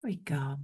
We go.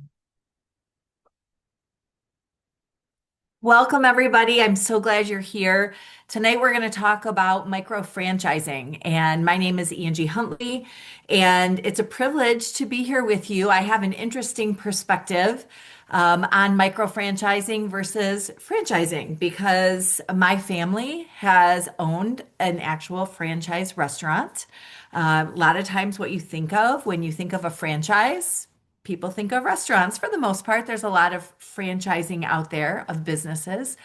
Welcome, everybody. I'm so glad you're here. Tonight, we're going to talk about micro franchising. And my name is Angie Huntley, and it's a privilege to be here with you. I have an interesting perspective on micro franchising versus franchising because my family has owned an actual franchise restaurant. A lot of times, what you think of when you think of a franchise, people think of restaurants for the most part. There's a lot of franchising out there of businesses.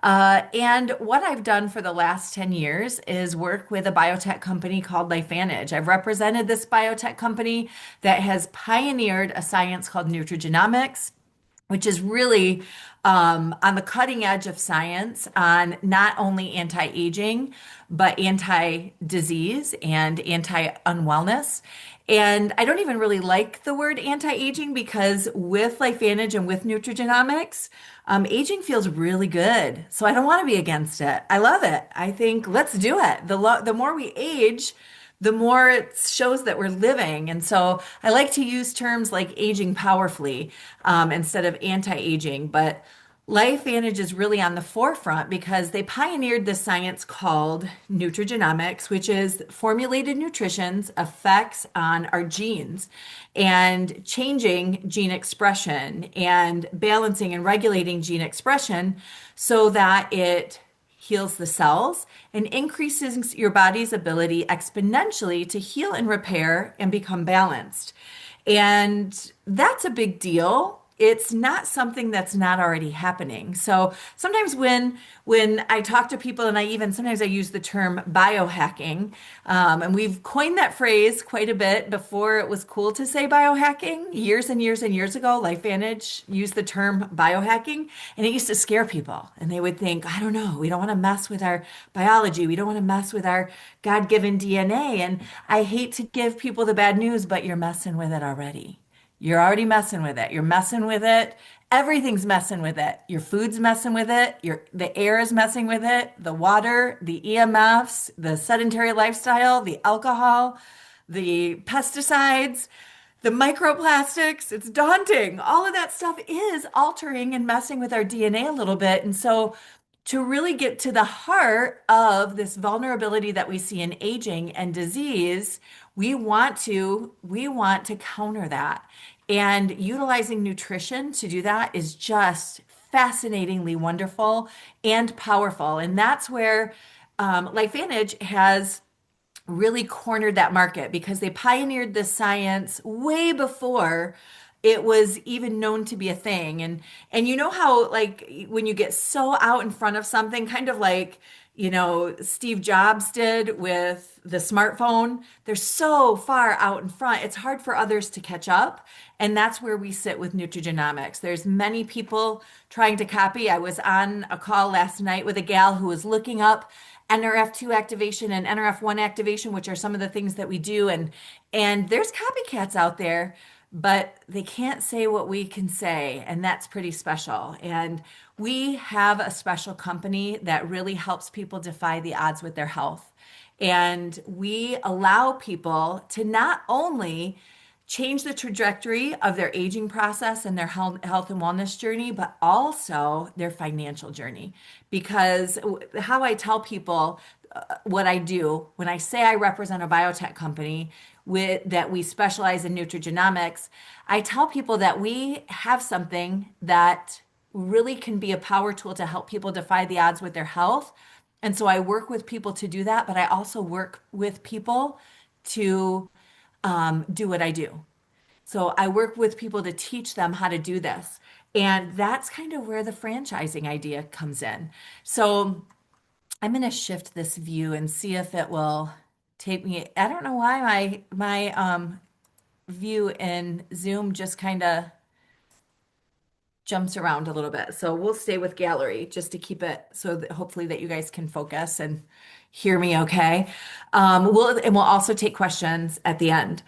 And what I've done for the last 10 years is work with a biotech company called LifeVantage. I've represented this biotech company that has pioneered a science called nutrigenomics, which is really on the cutting edge of science on not only anti-aging, but anti-disease and anti-unwellness. And I don't even really like the word anti-aging because with LifeVantage and with nutrigenomics, aging feels really good. So I don't want to be against it. I love it. I think let's do it. The more we age, the more it shows that we're living. And so I like to use terms like aging powerfully instead of anti-aging. But LifeVantage is really on the forefront because they pioneered this science called nutrigenomics, which is formulated nutrition's effects on our genes and changing gene expression and balancing and regulating gene expression so that it heals the cells and increases your body's ability exponentially to heal and repair and become balanced. And that's a big deal. It's not something that's not already happening. So sometimes when I talk to people, and I even sometimes I use the term biohacking, and we've coined that phrase quite a bit before it was cool to say biohacking. Years and years and years ago, LifeVantage used the term biohacking, and it used to scare people. And they would think, I don't know, we don't want to mess with our biology. We don't want to mess with our God-given DNA. And I hate to give people the bad news, but you're messing with it already. You're already messing with it. You're messing with it. Everything's messing with it. Your food's messing with it. The air is messing with it. The water, the EMFs, the sedentary lifestyle, the alcohol, the pesticides, the microplastics. It's daunting. All of that stuff is altering and messing with our DNA a little bit. And so to really get to the heart of this vulnerability that we see in aging and disease, we want to counter that. And utilizing nutrition to do that is just fascinatingly wonderful and powerful. And that's where LifeVantage has really cornered that market because they pioneered this science way before it was even known to be a thing. And you know how like when you get so out in front of something, kind of like Steve Jobs did with the smartphone, they're so far out in front, it's hard for others to catch up. And that's where we sit with nutrigenomics. There's many people trying to copy. I was on a call last night with a gal who was looking up NRF2 activation and NRF1 activation, which are some of the things that we do. And there's copycats out there, but they can't say what we can say, and that's pretty special. And we have a special company that really helps people defy the odds with their health. And we allow people to not only change the trajectory of their aging process and their health and wellness journey, but also their financial journey. Because how I tell people what I do when I say I represent a biotech company that we specialize in nutrigenomics, I tell people that we have something that really can be a power tool to help people defy the odds with their health. And so I work with people to do that, but I also work with people to do what I do. So I work with people to teach them how to do this. And that's kind of where the franchising idea comes in. So I'm going to shift this view and see if it will take me. I don't know why my view in Zoom just kind of jumps around a little bit. So we'll stay with gallery just to keep it so that hopefully that you guys can focus and hear me okay. We'll also take questions at the end.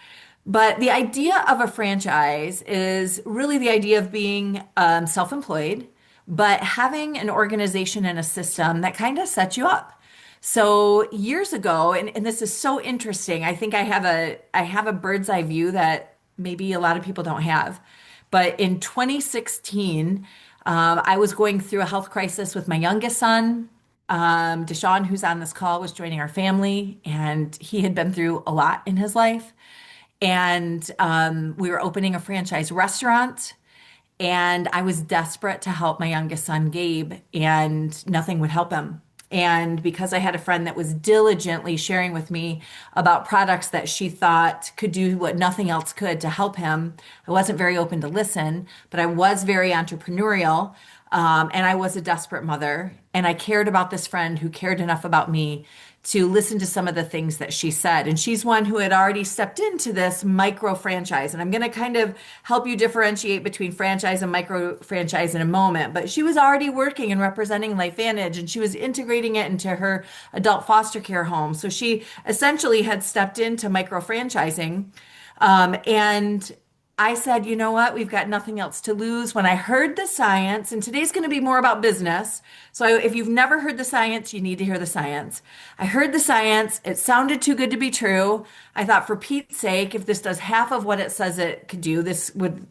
But the idea of a franchise is really the idea of being self-employed, but having an organization and a system that kind of sets you up. So years ago, and this is so interesting, I think I have a bird's eye view that maybe a lot of people don't have. But in 2016, I was going through a health crisis with my youngest son. Deshaun, who's on this call, was joining our family, and he had been through a lot in his life. And we were opening a franchise restaurant, and I was desperate to help my youngest son, Gabe, and nothing would help him. And because I had a friend that was diligently sharing with me about products that she thought could do what nothing else could to help him, I wasn't very open to listen, but I was very entrepreneurial. And I was a desperate mother. And I cared about this friend who cared enough about me to listen to some of the things that she said. And she's one who had already stepped into this micro franchise. And I'm going to kind of help you differentiate between franchise and micro franchise in a moment. But she was already working and representing LifeVantage, and she was integrating it into her adult foster care home. So she essentially had stepped into micro franchising. And I said, you know what? We've got nothing else to lose. When I heard the science, and today's going to be more about business. So if you've never heard the science, you need to hear the science. I heard the science. It sounded too good to be true. I thought, for Pete's sake, if this does half of what it says it could do, this would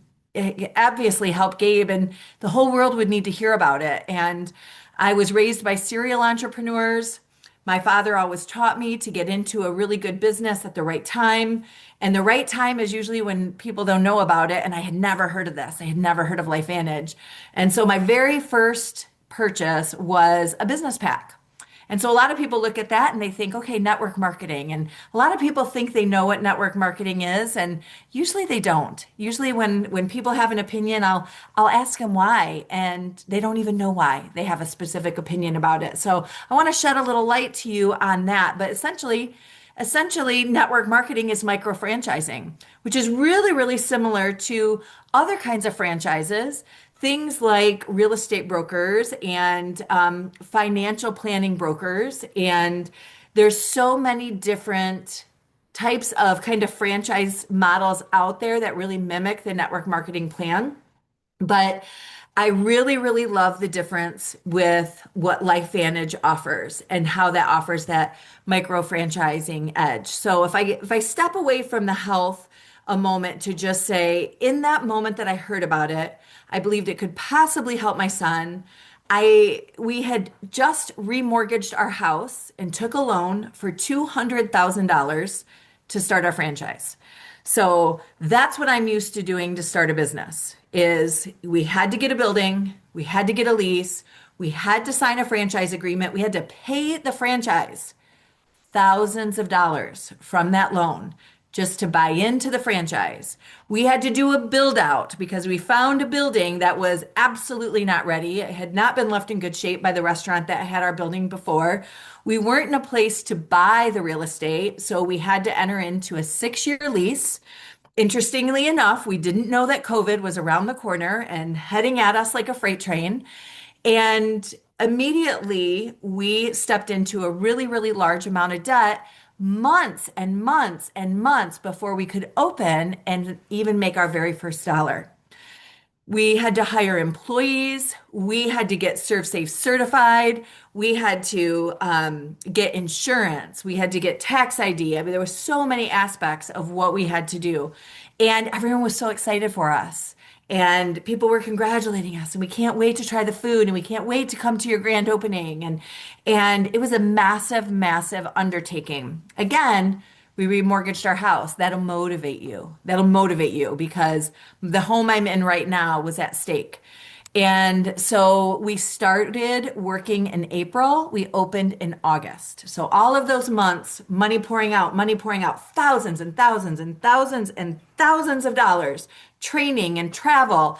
obviously help Gabe, and the whole world would need to hear about it. And I was raised by serial entrepreneurs. My father always taught me to get into a really good business at the right time. And the right time is usually when people don't know about it. And I had never heard of this. I had never heard of LifeVantage. And so my very first purchase was a business pack. And so a lot of people look at that and they think, okay, network marketing. And a lot of people think they know what network marketing is, and usually they don't. Usually when people have an opinion, I'll ask them why, and they don't even know why they have a specific opinion about it. So I want to shed a little light to you on that. But essentially network marketing is micro franchising, which is really, really similar to other kinds of franchises. Things like real estate brokers and financial planning brokers. And there's so many different types of kind of franchise models out there that really mimic the network marketing plan. But I really, really love the difference with what LifeVantage offers and how that offers that micro franchising edge. So if I step away from the health a moment to just say, in that moment that I heard about it, I believed it could possibly help my son. We had just remortgaged our house and took a loan for $200,000 to start our franchise. So that's what I'm used to doing to start a business. Is we had to get a building, we had to get a lease, we had to sign a franchise agreement, we had to pay the franchise thousands of dollars from that loan just to buy into the franchise. We had to do a build out because we found a building that was absolutely not ready. It had not been left in good shape by the restaurant that had our building before. We weren't in a place to buy the real estate, so we had to enter into a 6-year lease. Interestingly enough, we didn't know that COVID was around the corner and heading at us like a freight train. And immediately we stepped into a really, really large amount of debt, months and months and months before we could open and even make our very first dollar. We had to hire employees. We had to get ServSafe certified. We had to get insurance. We had to get tax ID. I mean, there were so many aspects of what we had to do. And everyone was so excited for us. And people were congratulating us. And we can't wait to try the food. And we can't wait to come to your grand opening. And it was a massive, massive undertaking. Again, we remortgaged our house. That'll motivate you. That'll motivate you because the home I'm in right now was at stake. And so we started working in April. We opened in August. So all of those months, money pouring out, thousands and thousands and thousands and thousands of dollars, training and travel,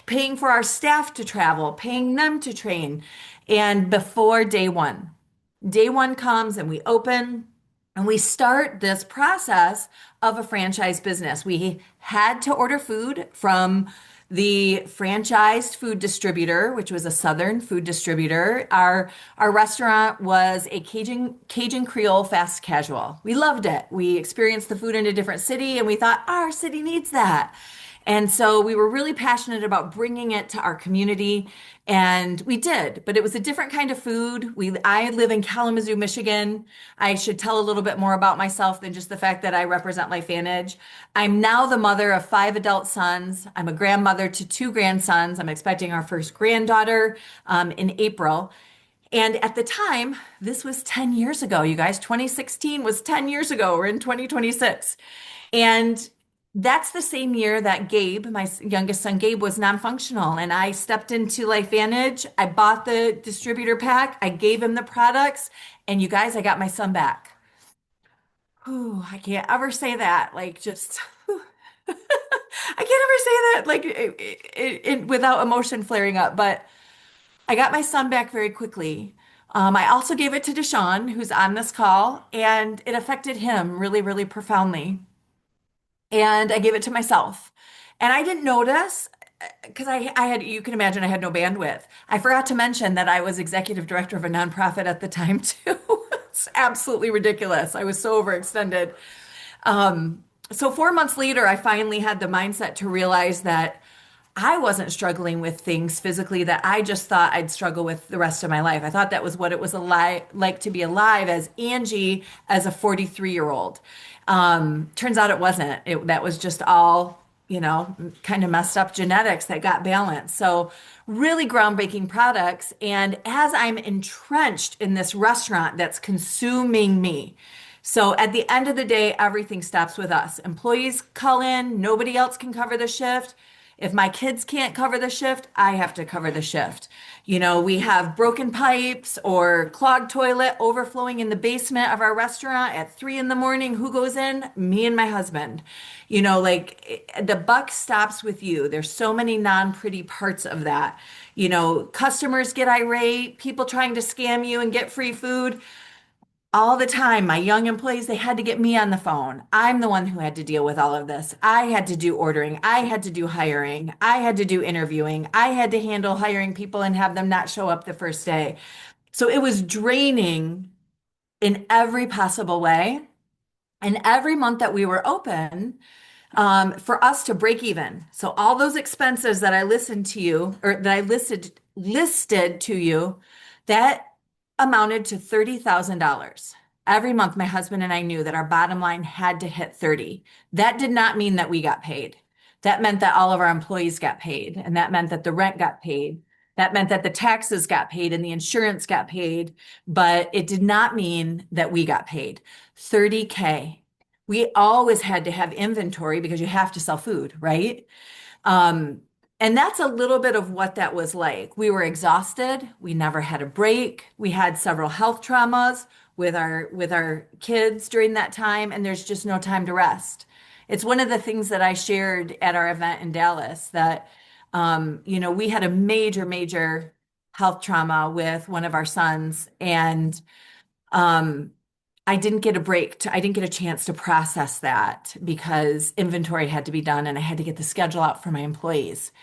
paying for our staff to travel, paying them to train. And before day one comes and we open. And we start this process of a franchise business. We had to order food from the franchised food distributor, which was a Southern food distributor. Our restaurant was a Cajun Creole fast casual. We loved it. We experienced the food in a different city and we thought our city needs that. And so we were really passionate about bringing it to our community, and we did, but it was a different kind of food. I live in Kalamazoo, Michigan. I should tell a little bit more about myself than just the fact that I represent LifeVantage. I'm now the mother of five adult sons. I'm a grandmother to two grandsons. I'm expecting our first granddaughter in April. And at the time, this was 10 years ago, you guys. 2016 was 10 years ago. We're in 2026. And that's the same year that Gabe, my youngest son Gabe, was non-functional. And I stepped into LifeVantage. I bought the distributor pack. I gave him the products. And you guys, I got my son back. Whew, I can't ever say that. Like, just, I can't ever say that like without emotion flaring up. But I got my son back very quickly. I also gave it to Deshaun, who's on this call, and it affected him really, really profoundly. And I gave it to myself. And I didn't notice because I had, you can imagine, I had no bandwidth. I forgot to mention that I was executive director of a nonprofit at the time, too. It's absolutely ridiculous. I was so overextended. So 4 months later, I finally had the mindset to realize that I wasn't struggling with things physically that I just thought I'd struggle with the rest of my life. I thought that was what it was like to be alive as Angie, as a 43-year-old. Turns out it wasn't. That was just all, kind of messed up genetics that got balanced. So really groundbreaking products. And as I'm entrenched in this restaurant that's consuming me, so at the end of the day, everything stops with us. Employees call in, nobody else can cover the shift. If my kids can't cover the shift, I have to cover the shift. We have broken pipes or clogged toilet overflowing in the basement of our restaurant at 3 in the morning. Who goes in? Me and my husband. The buck stops with you. There's so many non-pretty parts of that. Customers get irate, people trying to scam you and get free food. All the time, my young employees, they had to get me on the phone. I'm the one who had to deal with all of this. I had to do ordering. I had to do hiring. I had to do interviewing. I had to handle hiring people and have them not show up the first day. So it was draining in every possible way. And every month that we were open, for us to break even. So all those expenses that I listened to you, or that I listed to you, that amounted to $30,000. Every month, my husband and I knew that our bottom line had to hit 30. That did not mean that we got paid. That meant that all of our employees got paid, and that meant that the rent got paid. That meant that the taxes got paid and the insurance got paid, but it did not mean that we got paid. 30K. We always had to have inventory because you have to sell food, right? Um, and that's a little bit of what that was like. We were exhausted. We never had a break. We had several health traumas with our kids during that time, and there's just no time to rest. It's one of the things that I shared at our event in Dallas that we had a major, major health trauma with one of our sons, and um, I didn't get a I didn't get a chance to process that because inventory had to be done and I had to get the schedule out for my employees.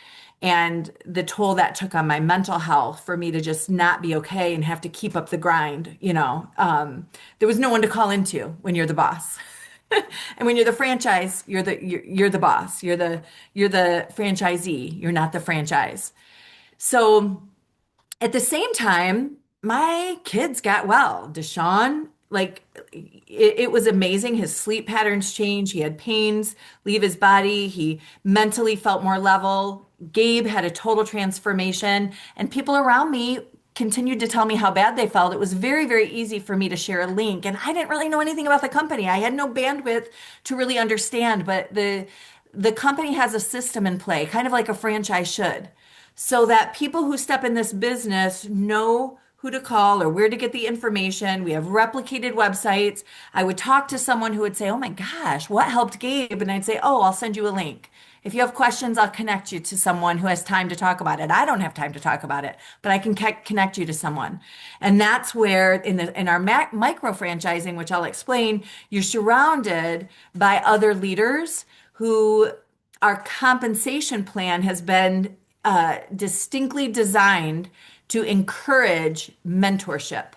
And the toll that took on my mental health for me to just not be okay and have to keep up the grind, there was no one to call into when you're the boss. And when you're the franchise, you're the boss. You're the franchisee. You're not the franchise. So at the same time, my kids got well. Deshaun, it was amazing. His sleep patterns changed. He had pains leave his body. He mentally felt more level. Gabe had a total transformation, and people around me continued to tell me how bad they felt. It was very, very easy for me to share a link, and I didn't really know anything about the company. I had no bandwidth to really understand, but the company has a system in play, kind of like a franchise should, so that people who step in this business know who to call or where to get the information. We have replicated websites. I would talk to someone who would say, "Oh my gosh, what helped Gabe?" And I'd say, "Oh, I'll send you a link. If you have questions, I'll connect you to someone who has time to talk about it." I don't have time to talk about it, but I can connect you to someone. And that's where in our micro franchising, which I'll explain, you're surrounded by other leaders who our compensation plan has been distinctly designed to encourage mentorship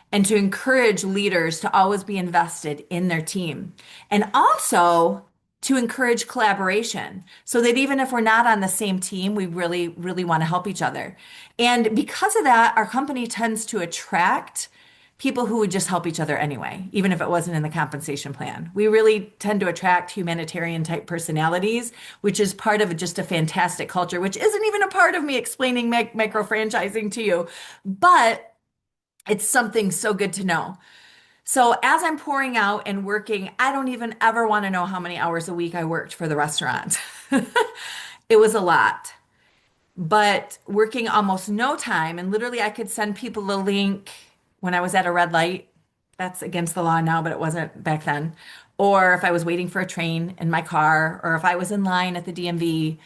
and to encourage leaders to always be invested in their team. And also, to encourage collaboration so that even if we're not on the same team, we really, really want to help each other. And because of that, our company tends to attract people who would just help each other anyway, even if it wasn't in the compensation plan. We really tend to attract humanitarian type personalities, which is part of just a fantastic culture, which isn't even a part of me explaining micro franchising to you, but it's something so good to know. So as I'm pouring out and working, I don't even ever want to know how many hours a week I worked for the restaurant. It was a lot, but working almost no time. And literally, I could send people a link when I was at a red light. That's against the law now, but it wasn't back then. Or if I was waiting for a train in my car, or if I was in line at the DMV,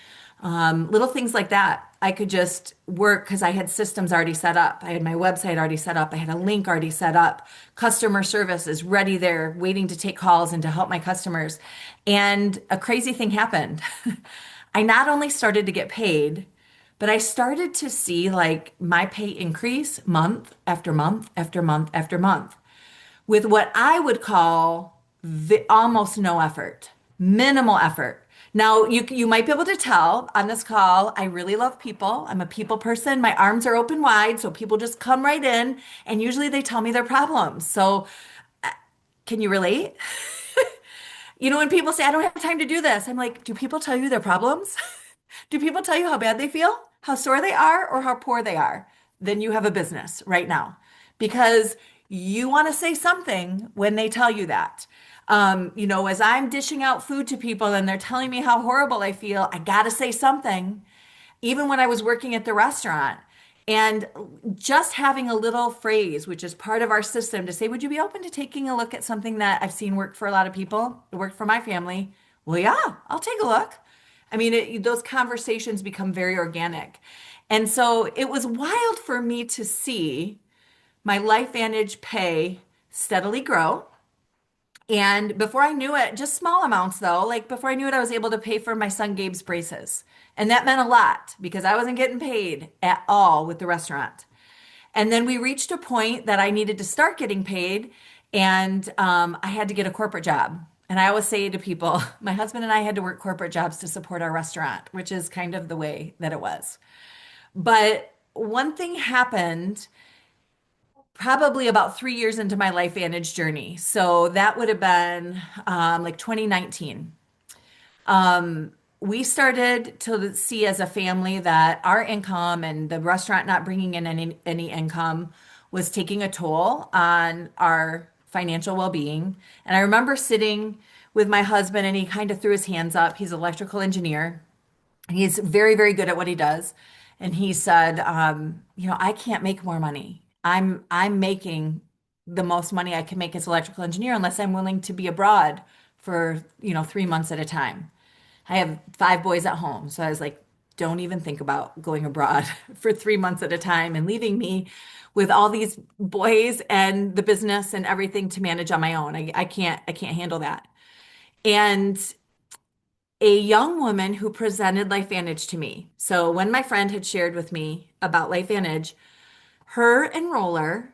little things like that. I could just work because I had systems already set up. I had my website already set up. I had a link already set up. Customer service is ready there, waiting to take calls and to help my customers. And a crazy thing happened. I not only started to get paid, but I started to see like my pay increase month after month after month after month with what I would call almost no effort, minimal effort. Now, you might be able to tell on this call, I really love people. I'm a people person. My arms are open wide, so people just come right in, and usually they tell me their problems. So, can you relate? When people say, I don't have time to do this, I'm like, do people tell you their problems? Do people tell you how bad they feel, how sore they are, or how poor they are? Then you have a business right now because you want to say something when they tell you that. As I'm dishing out food to people and they're telling me how horrible I feel, I got to say something. Even when I was working at the restaurant, and just having a little phrase, which is part of our system, to say, would you be open to taking a look at something that I've seen work for a lot of people? It worked for my family. Well, yeah, I'll take a look. I mean, those conversations become very organic. And so it was wild for me to see my LifeVantage pay steadily grow. And before I knew it, just small amounts though, like before I knew it, I was able to pay for my son Gabe's braces. And that meant a lot because I wasn't getting paid at all with the restaurant. And then we reached a point that I needed to start getting paid, and I had to get a corporate job. And I always say to people, my husband and I had to work corporate jobs to support our restaurant, which is kind of the way that it was. But one thing happened probably about 3 years into my LifeVantage journey. So that would have been like 2019. We started to see as a family that our income and the restaurant not bringing in any income was taking a toll on our financial well-being. And I remember sitting with my husband and he kind of threw his hands up. He's an electrical engineer. He's very, very good at what he does. And he said, I can't make more money. I'm making the most money I can make as electrical engineer unless I'm willing to be abroad for, 3 months at a time. I have 5 boys at home. So I was like, don't even think about going abroad for 3 months at a time and leaving me with all these boys and the business and everything to manage on my own. I can't handle that. And a young woman who presented LifeVantage to me. So when my friend had shared with me about LifeVantage, her enroller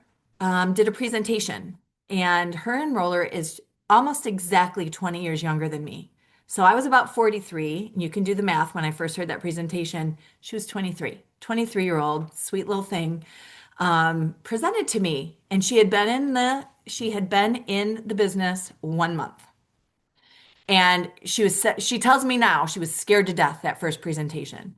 did a presentation, and her enroller is almost exactly 20 years younger than me. So I was about 43, and you can do the math. When I first heard that presentation, she was 23, 23-year-old, sweet little thing, presented to me, and she had been in the business 1 month. And she tells me now she was scared to death that first presentation.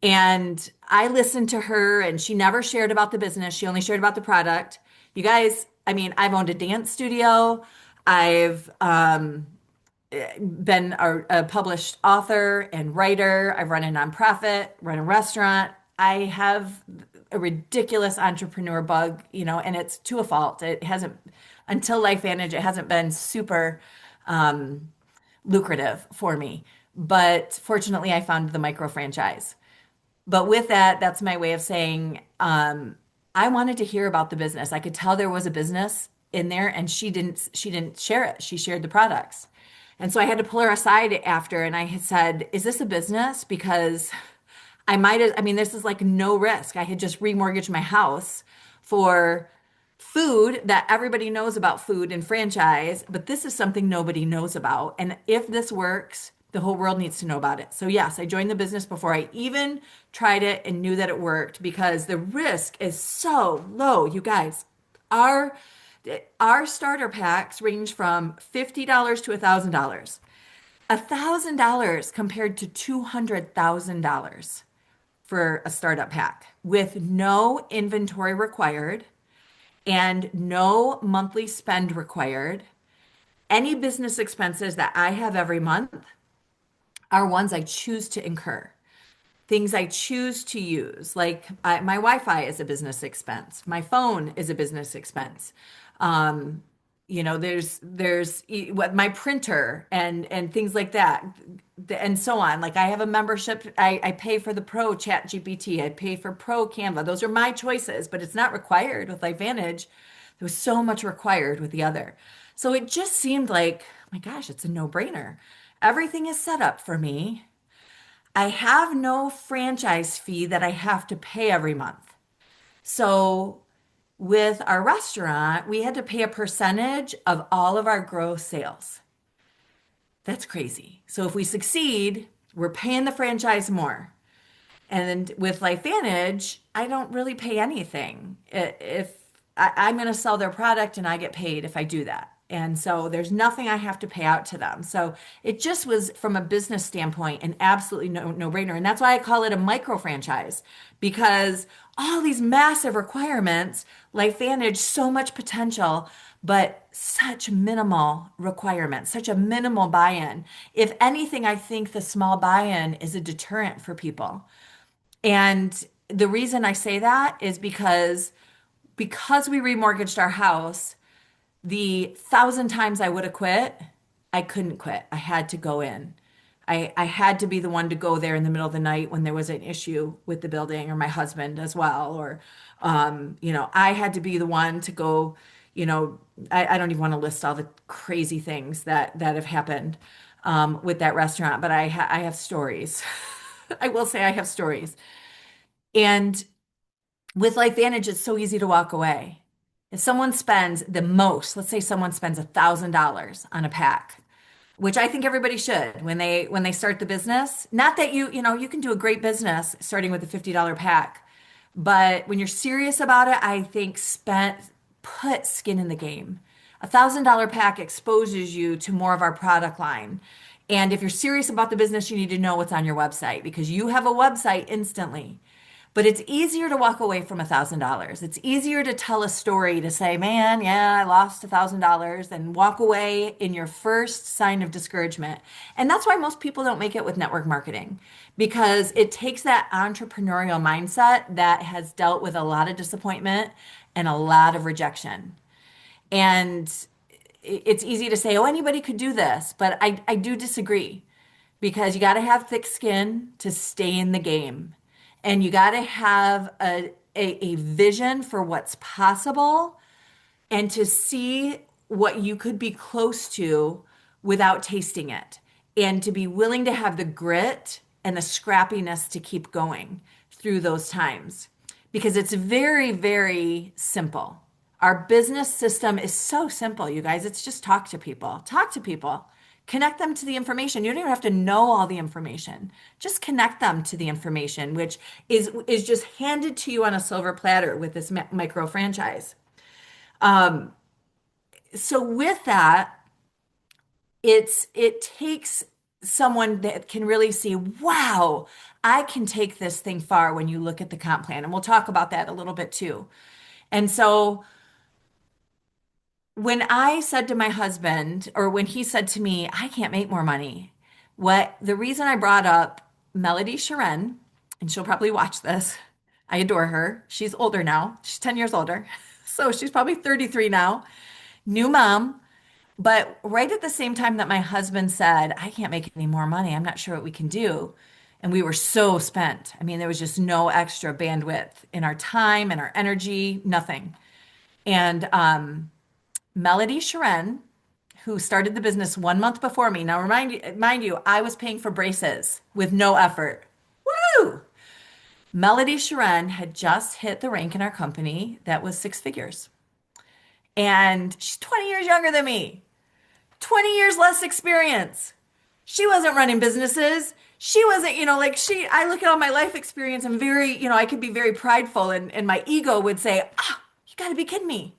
And I listened to her and she never shared about the business. She only shared about the product. You guys, I mean, I've owned a dance studio. I've been a published author and writer. I've run a nonprofit, run a restaurant. I have a ridiculous entrepreneur bug, and it's to a fault. It hasn't, until LifeVantage, it hasn't been super lucrative for me. But fortunately, I found the micro franchise. But with that, that's my way of saying I wanted to hear about the business. I could tell there was a business in there, and she didn't share it. She shared the products. And so I had to pull her aside after, and I had said, "Is this a business?" Because I mean, this is like no risk. I had just remortgaged my house for food that everybody knows about food and franchise, but this is something nobody knows about. And if this works, the whole world needs to know about it. So, yes, I joined the business before I even tried it and knew that it worked because the risk is so low, you guys. Our our starter packs range from $50 to $1,000. $1,000 compared to $200,000 for a startup pack with no inventory required and no monthly spend required. Any business expenses that I have every month are ones I choose to incur. Things I choose to use, like my Wi-Fi is a business expense. My phone is a business expense. Um, what my printer and things like that, and so on. Like I have a membership. I pay for the Pro Chat GPT. I pay for Pro Canva. Those are my choices, but it's not required with LifeVantage. There was so much required with the other. So it just seemed like, oh my gosh, it's a no-brainer. Everything is set up for me. I have no franchise fee that I have to pay every month. So with our restaurant, we had to pay a percentage of all of our gross sales. That's crazy. So if we succeed, we're paying the franchise more. And with LifeVantage, I don't really pay anything. If I'm going to sell their product and I get paid if I do that. And so there's nothing I have to pay out to them. So it just was, from a business standpoint, an absolutely no-brainer. And that's why I call it a micro franchise, because all these massive requirements, LifeVantage, so much potential, but such minimal requirements, such a minimal buy-in. If anything, I think the small buy-in is a deterrent for people. And the reason I say that is because we remortgaged our house, the 1,000 times I would have quit, I couldn't quit. I had to go in. I had to be the one to go there in the middle of the night when there was an issue with the building, or my husband as well. Or, I had to be the one to go, I don't even want to list all the crazy things that have happened with that restaurant, but I have stories. I will say I have stories. And with LifeVantage, it's so easy to walk away. If someone spends the most, let's say someone spends $1,000 on a pack, which I think everybody should when they start the business. Not that you can do a great business starting with a $50 pack, but when you're serious about it, I think put skin in the game. $1,000 pack exposes you to more of our product line. And if you're serious about the business, you need to know what's on your website, because you have a website instantly. But it's easier to walk away from $1,000. It's easier to tell a story, to say, man, yeah, I lost $1,000, and walk away in your first sign of discouragement. And that's why most people don't make it with network marketing, because it takes that entrepreneurial mindset that has dealt with a lot of disappointment and a lot of rejection. And it's easy to say, oh, anybody could do this, but I do disagree, because you got to have thick skin to stay in the game. And you got to have a vision for what's possible, and to see what you could be close to without tasting it, and to be willing to have the grit and the scrappiness to keep going through those times, because it's very, very simple. Our business system is so simple, you guys. It's just talk to people. Talk to people. Connect them to the information. You don't even have to know all the information. Just connect them to the information, which is just handed to you on a silver platter with this micro franchise. So with that, it takes someone that can really see, wow, I can take this thing far when you look at the comp plan. And we'll talk about that a little bit too. And so when I said to my husband, or when he said to me, I can't make more money, the reason I brought up Melody Sharon, and she'll probably watch this. I adore her. She's older now. She's 10 years older. So she's probably 33 now. New mom. But right at the same time that my husband said, I can't make any more money, I'm not sure what we can do. And we were so spent. I mean, there was just no extra bandwidth in our time and our energy, nothing. And Melody Sharon, who started the business 1 month before me. Now, mind you, I was paying for braces with no effort. Woo! Melody Sharon had just hit the rank in our company that was six figures. And she's 20 years younger than me, 20 years less experience. She wasn't running businesses. She wasn't, I look at all my life experience. I'm very, I could be very prideful and my ego would say, you got to be kidding me.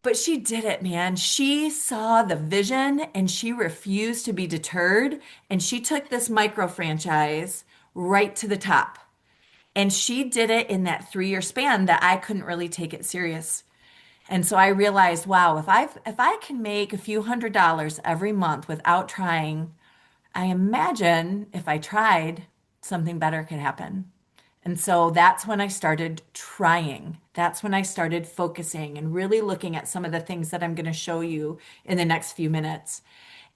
But she did it, man. She saw the vision and she refused to be deterred. And she took this micro franchise right to the top. And she did it in that 3 year span that I couldn't really take it serious. And so I realized, wow, if I can make a few $100s every month without trying, I imagine if I tried, something better could happen. And so that's when I started trying. That's when I started focusing and really looking at some of the things that I'm going to show you in the next few minutes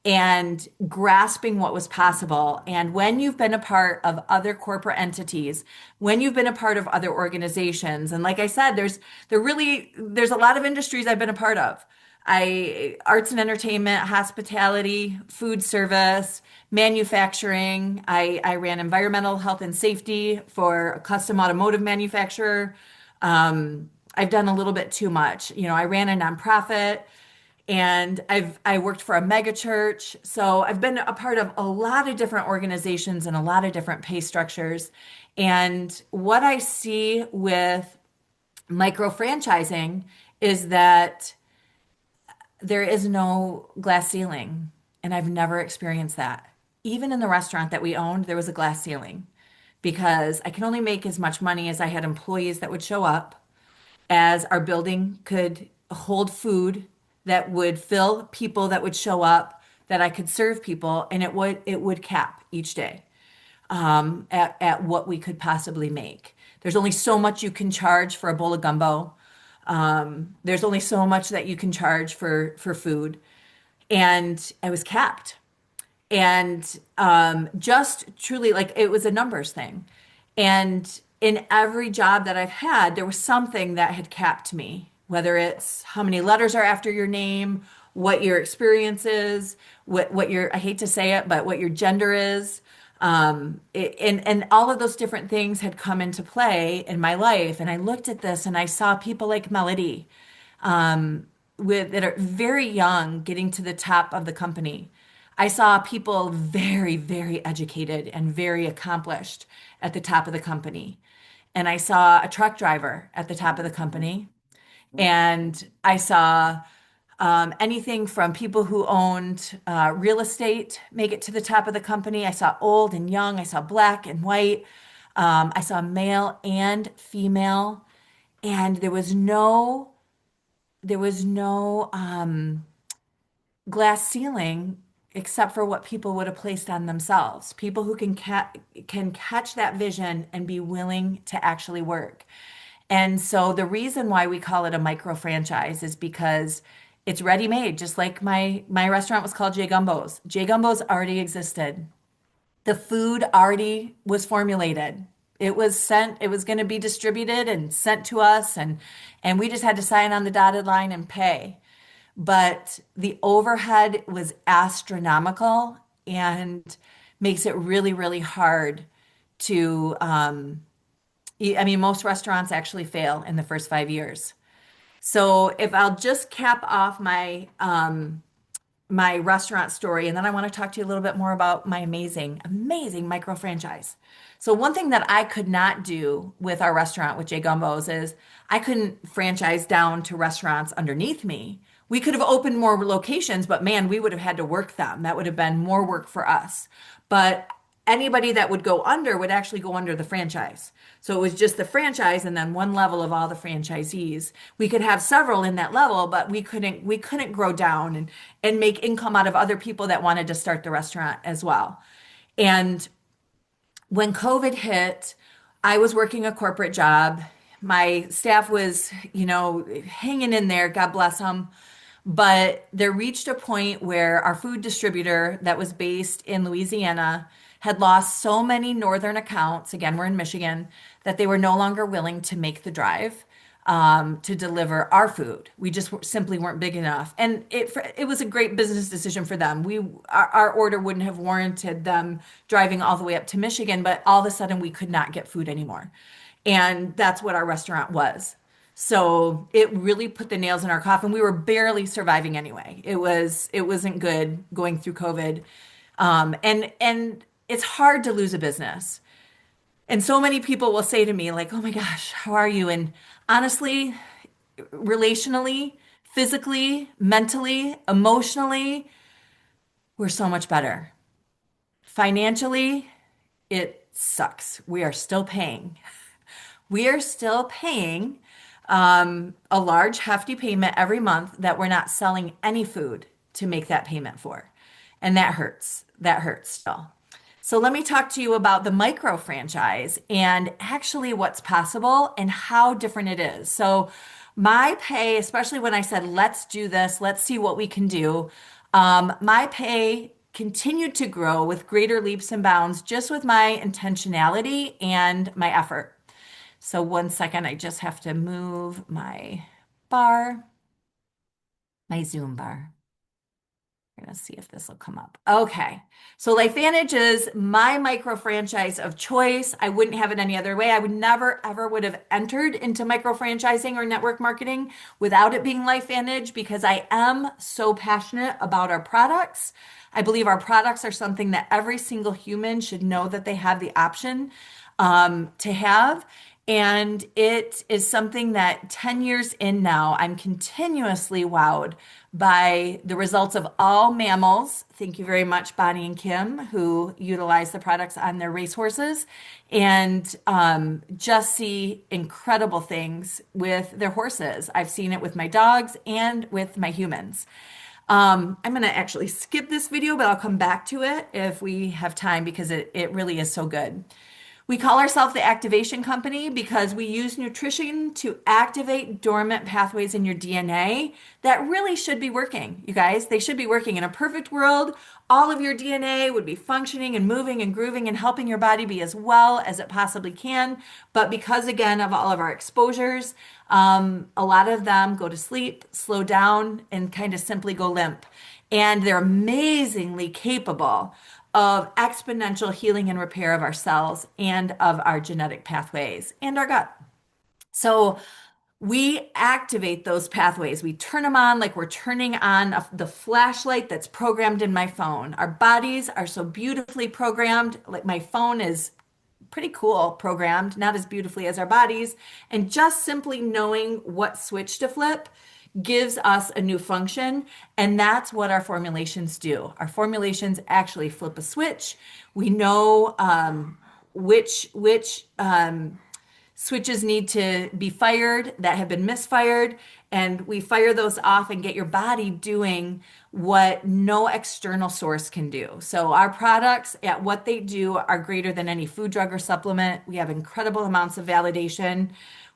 and grasping what was possible. And when you've been a part of other corporate entities, when you've been a part of other organizations, and like I said, there's a lot of industries I've been a part of. Arts and entertainment, hospitality, food service, manufacturing. I ran environmental health and safety for a custom automotive manufacturer. I've done a little bit too much. I ran a nonprofit and I worked for a mega church. So I've been a part of a lot of different organizations and a lot of different pay structures. And what I see with micro franchising is that there is no glass ceiling, and I've never experienced that. Even in the restaurant that we owned, there was a glass ceiling because I can only make as much money as I had employees that would show up, as our building could hold food that would fill people that would show up, that I could serve people, and it would cap each day at what we could possibly make. There's only so much you can charge for a bowl of gumbo. There's only so much that you can charge for food, and I was capped. And just truly, like it was a numbers thing. And in every job that I've had, there was something that had capped me, whether it's how many letters are after your name, what your experience is, what your, I hate to say it, but what your gender is. And all of those different things had come into play in my life. And I looked at this and I saw people like Melody, that are very young getting to the top of the company. I saw people very, very educated and very accomplished at the top of the company. And I saw a truck driver at the top of the company. And I saw anything from people who owned real estate make it to the top of the company. I saw old and young. I saw black and white. I saw male and female. And there was no glass ceiling except for what people would have placed on themselves. People who can catch that vision and be willing to actually work. And so the reason why we call it a micro franchise is because it's ready made, just like my restaurant was called J Gumbo's. J Gumbo's already existed. The food already was formulated. It was sent, it was going to be distributed and sent to us, and we just had to sign on the dotted line and pay. But the overhead was astronomical and makes it really, really hard to, I mean, most restaurants actually fail in the first 5 years. So if I'll just cap off my restaurant story, and then I want to talk to you a little bit more about my amazing, amazing micro franchise. So one thing that I could not do with our restaurant with J Gumbo's is I couldn't franchise down to restaurants underneath me. We could have opened more locations, but man, we would have had to work them. That would have been more work for us. But anybody that would go under would actually go under the franchise. So it was just the franchise and then one level of all the franchisees. We could have several in that level, but we couldn't grow down and make income out of other people that wanted to start the restaurant as well. And when COVID hit, I was working a corporate job. My staff was, hanging in there, God bless them. But there reached a point where our food distributor that was based in Louisiana had lost so many northern accounts, again, we're in Michigan, that they were no longer willing to make the drive to deliver our food. We just simply weren't big enough. And it was a great business decision for them. Our order wouldn't have warranted them driving all the way up to Michigan, but all of a sudden we could not get food anymore. And that's what our restaurant was. So it really put the nails in our coffin. We were barely surviving anyway. It wasn't good going through COVID. And it's hard to lose a business. And so many people will say to me, like, oh my gosh, how are you? And honestly, relationally, physically, mentally, emotionally, we're so much better. Financially, it sucks. We are still paying. We are still paying a large, hefty payment every month that we're not selling any food to make that payment for. And that hurts. That hurts still. So let me talk to you about the micro franchise and actually what's possible and how different it is. So my pay, especially when I said, let's do this, let's see what we can do, my pay continued to grow with greater leaps and bounds just with my intentionality and my effort. So one second, I just have to move my bar, my Zoom bar. We're gonna see if this will come up. Okay. So LifeVantage is my micro franchise of choice. I wouldn't have it any other way. I would never, ever would have entered into micro franchising or network marketing without it being LifeVantage because I am so passionate about our products. I believe our products are something that every single human should know that they have the option to have. And it is something that 10 years in now, I'm continuously wowed by the results of all mammals. Thank you very much, Bonnie and Kim, who utilize the products on their racehorses and just see incredible things with their horses. I've seen it with my dogs and with my humans. I'm going to actually skip this video, but I'll come back to it if we have time because it really is so good. We call ourselves the activation company because we use nutrition to activate dormant pathways in your DNA that really should be working, you guys. They should be working. In a perfect world, all of your DNA would be functioning and moving and grooving and helping your body be as well as it possibly can. But because, again, of all of our exposures, a lot of them go to sleep, slow down, and kind of simply go limp. And they're amazingly capable of exponential healing and repair of our cells and of our genetic pathways and our gut. So we activate those pathways. We turn them on like we're turning on the flashlight that's programmed in my phone. Our bodies are so beautifully programmed. Like my phone is pretty cool programmed, not as beautifully as our bodies. And just simply knowing what switch to flip gives us a new function. And that's what our formulations do. Our formulations actually flip a switch. We know which switches need to be fired that have been misfired, and we fire those off and get your body doing what no external source can do. So our products at what they do are greater than any food, drug, or supplement. We have incredible amounts of validation.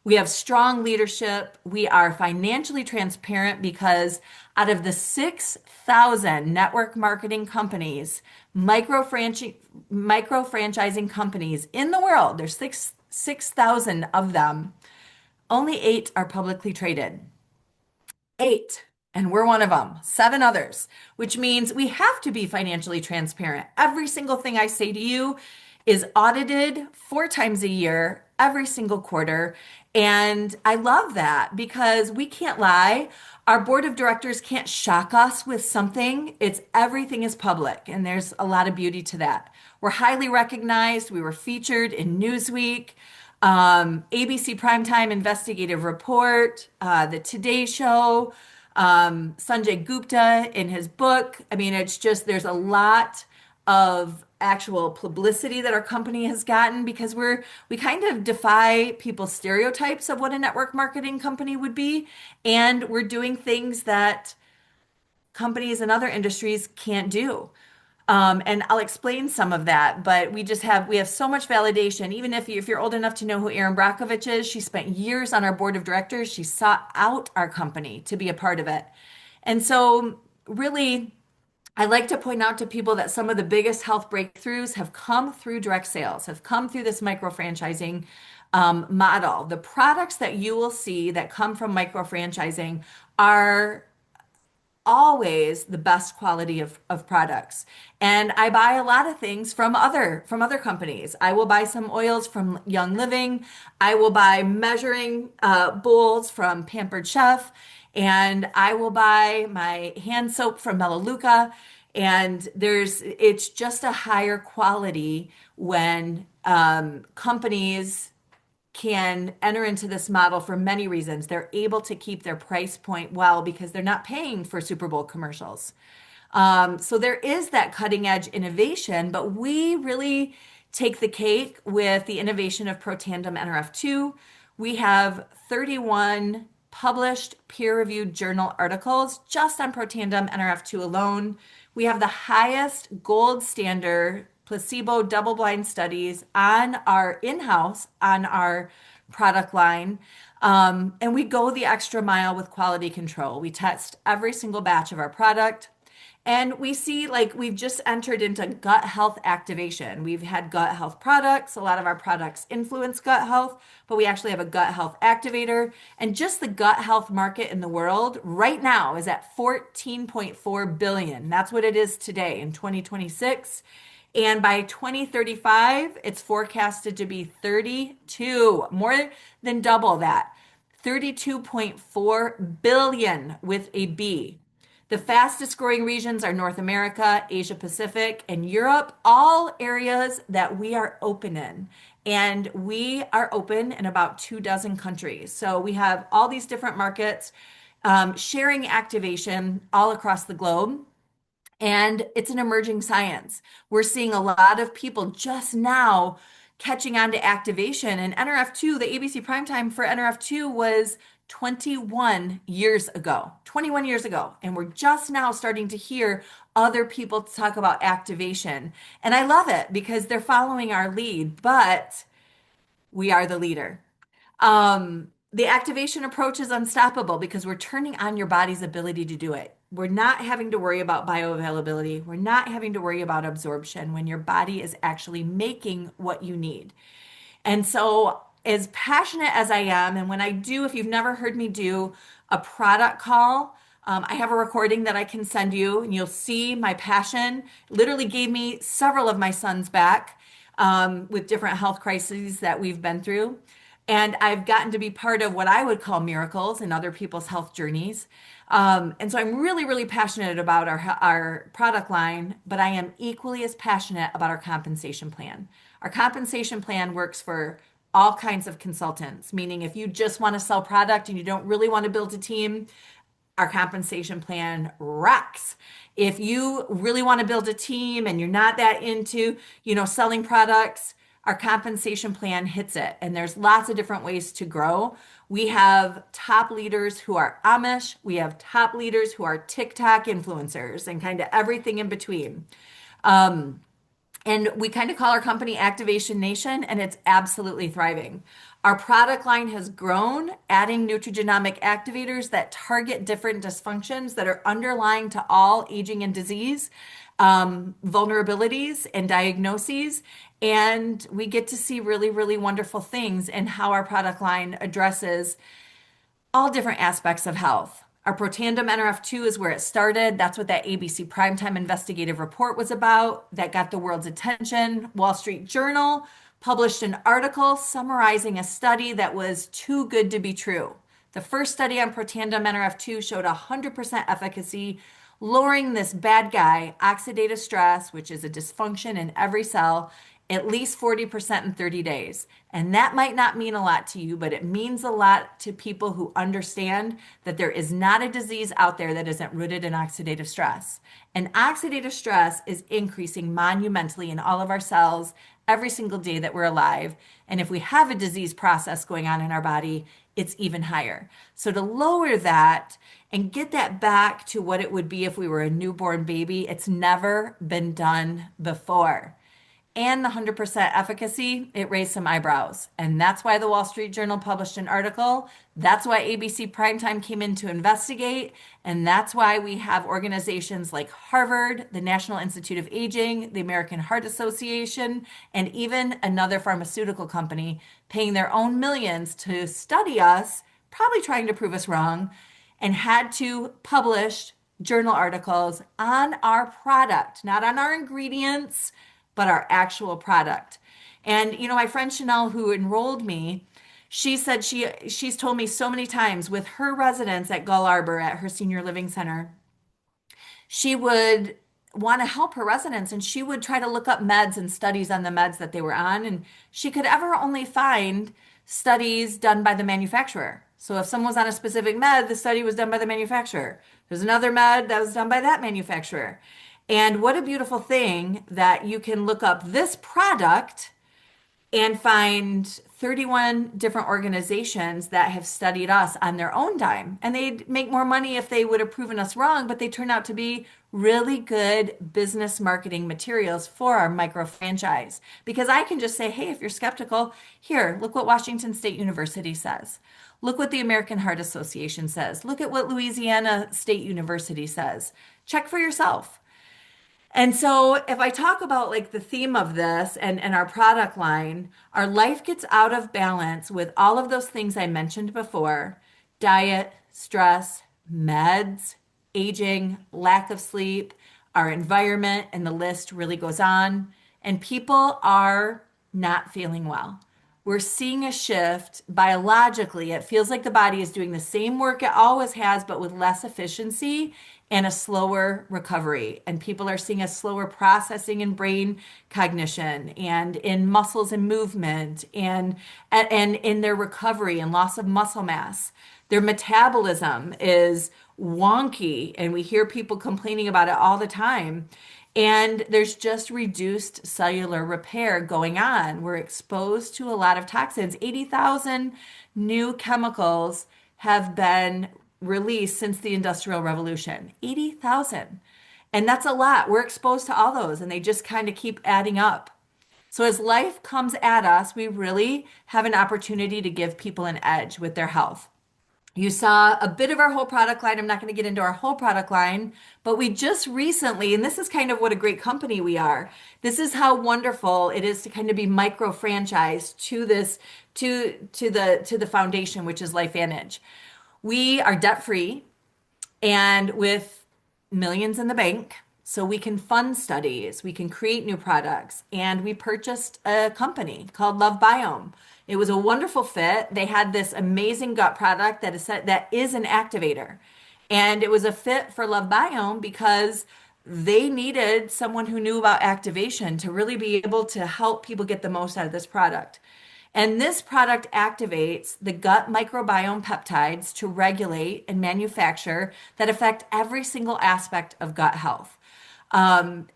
We have strong leadership. We are financially transparent because out of the 6,000 network marketing companies, micro franchising companies in the world, there's 6,000 of them, only 8 are publicly traded. 8. And we're one of them, 7 others, which means we have to be financially transparent. Every single thing I say to you is audited 4 times a year, every single quarter. And I love that because we can't lie. Our board of directors can't shock us with something. It's everything is public, and there's a lot of beauty to that. We're highly recognized. We were featured in Newsweek, ABC Primetime Investigative Report, The Today Show, Sanjay Gupta in his book. I mean, it's just, there's a lot of actual publicity that our company has gotten because we kind of defy people's stereotypes of what a network marketing company would be. And we're doing things that companies in other industries can't do. And I'll explain some of that, but we have so much validation. Even if you're old enough to know who Erin Brockovich is, she spent years on our board of directors. She sought out our company to be a part of it. And so really, I like to point out to people that some of the biggest health breakthroughs have come through direct sales, have come through this micro franchising model. The products that you will see that come from micro franchising are always the best quality of products. And I buy a lot of things from other companies. I will buy some oils from Young Living. I will buy measuring bowls from Pampered Chef. And I will buy my hand soap from Melaleuca. And it's just a higher quality when companies can enter into this model for many reasons. They're able to keep their price point well because they're not paying for Super Bowl commercials. So there is that cutting edge innovation, but we really take the cake with the innovation of Protandim NRF2. We have 31 published peer-reviewed journal articles just on Protandim NRF2 alone. We have the highest gold standard placebo double-blind studies on our in-house on our product line. And we go the extra mile with quality control. We test every single batch of our product. And we see like we've just entered into gut health activation. We've had gut health products. A lot of our products influence gut health, but we actually have a gut health activator. And just the gut health market in the world right now is at 14.4 billion. That's what it is today in 2026. And by 2035, it's forecasted to be 32, more than double that. 32.4 billion with a B. The fastest growing regions are North America, Asia Pacific, and Europe, all areas that we are open in. And we are open in about 24 countries. So we have all these different markets sharing activation all across the globe. And it's an emerging science. We're seeing a lot of people just now catching on to activation. And NRF2, the ABC primetime for NRF2 was 21 years ago. 21 years ago. And we're just now starting to hear other people talk about activation. And I love it because they're following our lead, but we are the leader. The activation approach is unstoppable because we're turning on your body's ability to do it. We're not having to worry about bioavailability. We're not having to worry about absorption when your body is actually making what you need. And so, as passionate as I am, and when I do, if you've never heard me do a product call, I have a recording that I can send you, and you'll see my passion. Literally gave me several of my sons back with different health crises that we've been through. And I've gotten to be part of what I would call miracles in other people's health journeys. And so I'm really, really passionate about our product line, but I am equally as passionate about our compensation plan. Our compensation plan works for all kinds of consultants, meaning if you just want to sell product and you don't really want to build a team, our compensation plan rocks. If you really want to build a team and you're not that into, selling products, our compensation plan hits it. And there's lots of different ways to grow. We have top leaders who are Amish. We have top leaders who are TikTok influencers and kind of everything in between. And we kind of call our company Activation Nation, and it's absolutely thriving. Our product line has grown, adding nutrigenomic activators that target different dysfunctions that are underlying to all aging and disease, vulnerabilities and diagnoses. And we get to see really, really wonderful things in how our product line addresses all different aspects of health. Our Protandim NRF2 is where it started. That's what that ABC Primetime Investigative Report was about that got the world's attention. Wall Street Journal published an article summarizing a study that was too good to be true. The first study on Protandim NRF2 showed 100% efficacy, lowering this bad guy, oxidative stress, which is a dysfunction in every cell, at least 40% in 30 days. And that might not mean a lot to you, but it means a lot to people who understand that there is not a disease out there that isn't rooted in oxidative stress. And oxidative stress is increasing monumentally in all of our cells every single day that we're alive. And if we have a disease process going on in our body, it's even higher. So to lower that and get that back to what it would be if we were a newborn baby, it's never been done before. And the 100% efficacy, it raised some eyebrows. And that's why the Wall Street Journal published an article. That's why ABC Primetime came in to investigate. And that's why we have organizations like Harvard, the National Institute of Aging, the American Heart Association, and even another pharmaceutical company paying their own millions to study us, probably trying to prove us wrong, and had to publish journal articles on our product, not on our ingredients, but our actual product. And my friend Chanel, who enrolled me, she said she's told me so many times with her residents at Gull Arbor at her senior living center, she would want to help her residents and she would try to look up meds and studies on the meds that they were on. And she could ever only find studies done by the manufacturer. So if someone was on a specific med, the study was done by the manufacturer. There's another med that was done by that manufacturer. And what a beautiful thing that you can look up this product and find 31 different organizations that have studied us on their own dime. And they'd make more money if they would have proven us wrong, but they turn out to be really good business marketing materials for our micro franchise. Because I can just say, hey, if you're skeptical, here, look what Washington State University says. Look what the American Heart Association says. Look at what Louisiana State University says. Check for yourself. And so if I talk about like the theme of this and our product line, our life gets out of balance with all of those things I mentioned before: diet, stress, meds, aging, lack of sleep, our environment, and the list really goes on. And people are not feeling well. We're seeing a shift biologically. It feels like the body is doing the same work it always has, but with less efficiency and a slower recovery. And people are seeing a slower processing in brain cognition and in muscles and movement and in their recovery and loss of muscle mass. Their metabolism is wonky, and we hear people complaining about it all the time. And there's just reduced cellular repair going on. We're exposed to a lot of toxins. 80,000 new chemicals have been released since the Industrial Revolution. 80,000. And that's a lot. We're exposed to all those, and they just kind of keep adding up. So as life comes at us, we really have an opportunity to give people an edge with their health. You saw a bit of our whole product line. I'm not going to get into our whole product line, but we just recently, and this is kind of what a great company we are. This is how wonderful it is to kind of be micro franchised to this, to the foundation, which is LifeVantage. We are debt free and with millions in the bank. So we can fund studies, we can create new products, and we purchased a company called Love Biome. It was a wonderful fit. They had this amazing gut product that is an activator. And it was a fit for Love Biome because they needed someone who knew about activation to really be able to help people get the most out of this product. And this product activates the gut microbiome peptides to regulate and manufacture that affect every single aspect of gut health.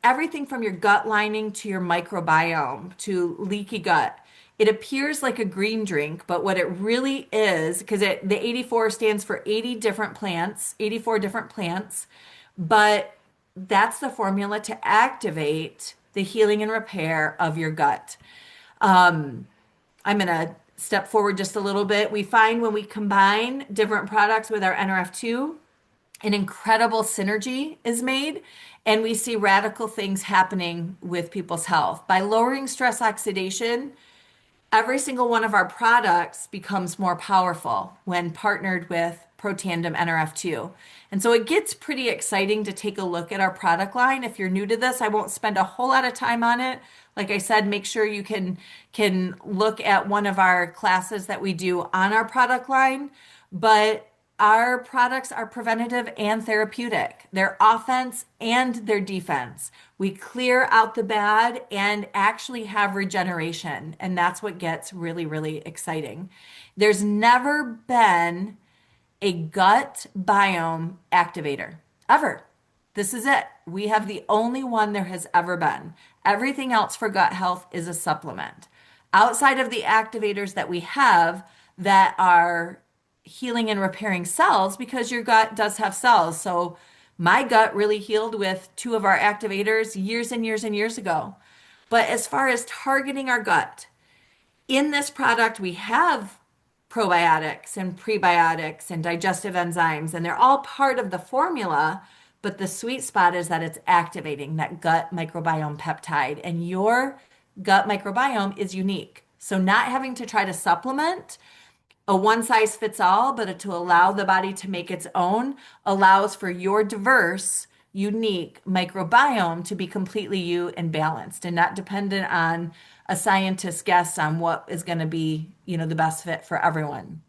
Everything from your gut lining to your microbiome to leaky gut. It appears like a green drink, but what it really is, because the 84 stands for 80 different plants, 84 different plants, but that's the formula to activate the healing and repair of your gut. I'm going to step forward just a little bit. We find when we combine different products with our NRF2, an incredible synergy is made, and we see radical things happening with people's health. By lowering stress oxidation, every single one of our products becomes more powerful when partnered with Protandim NRF2. And so it gets pretty exciting to take a look at our product line. If you're new to this, I won't spend a whole lot of time on it. Like I said, make sure you can look at one of our classes that we do on our product line. But our products are preventative and therapeutic. They're offense and they're defense. We clear out the bad and actually have regeneration. And that's what gets really, really exciting. There's never been a gut biome activator, ever. This is it. We have the only one there has ever been. Everything else for gut health is a supplement. Outside of the activators that we have that are healing and repairing cells, because your gut does have cells. So my gut really healed with two of our activators years and years and years ago. But as far as targeting our gut, in this product, we have probiotics and prebiotics and digestive enzymes, and they're all part of the formula. But the sweet spot is that it's activating that gut microbiome peptide, and your gut microbiome is unique. So not having to try to supplement a one size fits all, but to allow the body to make its own allows for your diverse, unique microbiome to be completely you and balanced and not dependent on a scientist's guess on what is going to be, the best fit for everyone.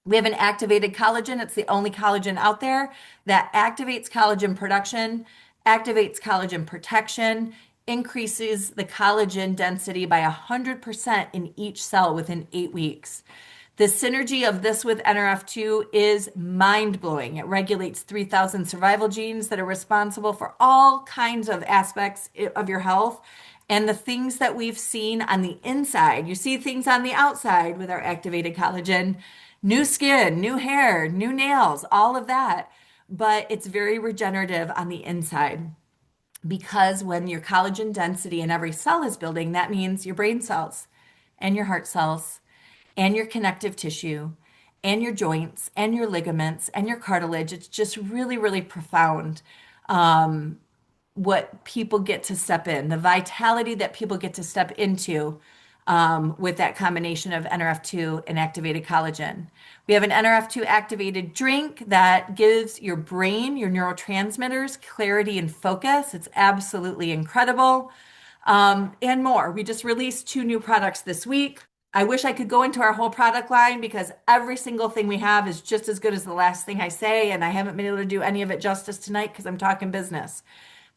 We have an activated collagen. It's the only collagen out there that activates collagen production, activates collagen protection, increases the collagen density by 100% in each cell within 8 weeks. The synergy of this with NRF2 is mind-blowing. It regulates 3,000 survival genes that are responsible for all kinds of aspects of your health. And the things that we've seen on the inside, you see things on the outside with our activated collagen, new skin, new hair, new nails, all of that. But it's very regenerative on the inside because when your collagen density in every cell is building, that means your brain cells and your heart cells and your connective tissue and your joints and your ligaments and your cartilage. It's just really, really profound what people get to step in, the vitality that people get to step into with that combination of NRF2 and activated collagen. We have an NRF2 activated drink that gives your brain, your neurotransmitters, clarity and focus. It's absolutely incredible. And more. We just released 2 new products this week. I wish I could go into our whole product line because every single thing we have is just as good as the last thing I say, and I haven't been able to do any of it justice tonight because I'm talking business.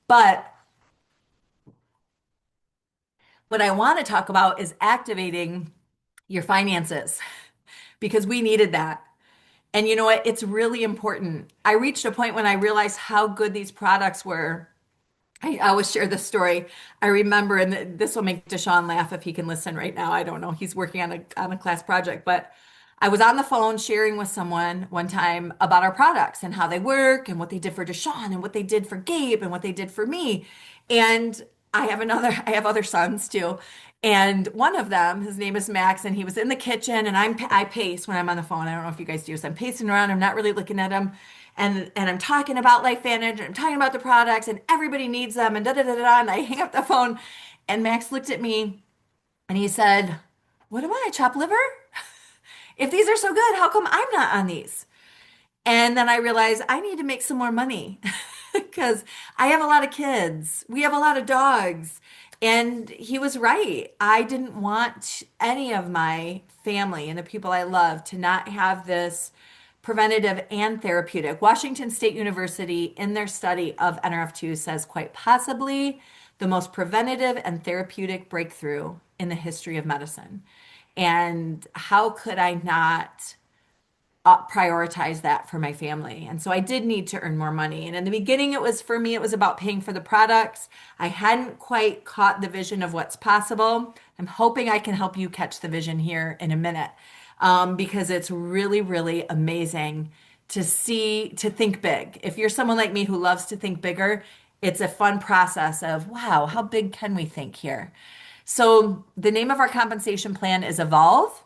But what I want to talk about is activating your finances because we needed that. And you know what? It's really important. I reached a point when I realized how good these products were. I always share this story. I remember, and this will make Deshaun laugh if he can listen right now. I don't know. He's working on a class project, but I was on the phone sharing with someone one time about our products and how they work and what they did for Deshaun and what they did for Gabe and what they did for me. And I have other sons too. And one of them, his name is Max, and he was in the kitchen, and I pace when I'm on the phone. I don't know if you guys do, so I'm pacing around. I'm not really looking at him, and I'm talking about LifeVantage, and I'm talking about the products, and everybody needs them, and da da da da. And I hang up the phone, and Max looked at me, and he said, "What am I, chopped liver? If these are so good, how come I'm not on these?" And then I realized I need to make some more money because I have a lot of kids. We have a lot of dogs. And he was right. I didn't want any of my family and the people I love to not have this preventative and therapeutic. Washington State University, in their study of NRF2, says quite possibly the most preventative and therapeutic breakthrough in the history of medicine. And how could I not prioritize that for my family? And so I did need to earn more money. And in the beginning, for me, it was about paying for the products. I hadn't quite caught the vision of what's possible. I'm hoping I can help you catch the vision here in a minute, because it's really, really amazing to think big. If you're someone like me who loves to think bigger, it's a fun process of, wow, how big can we think here? So the name of our compensation plan is Evolve.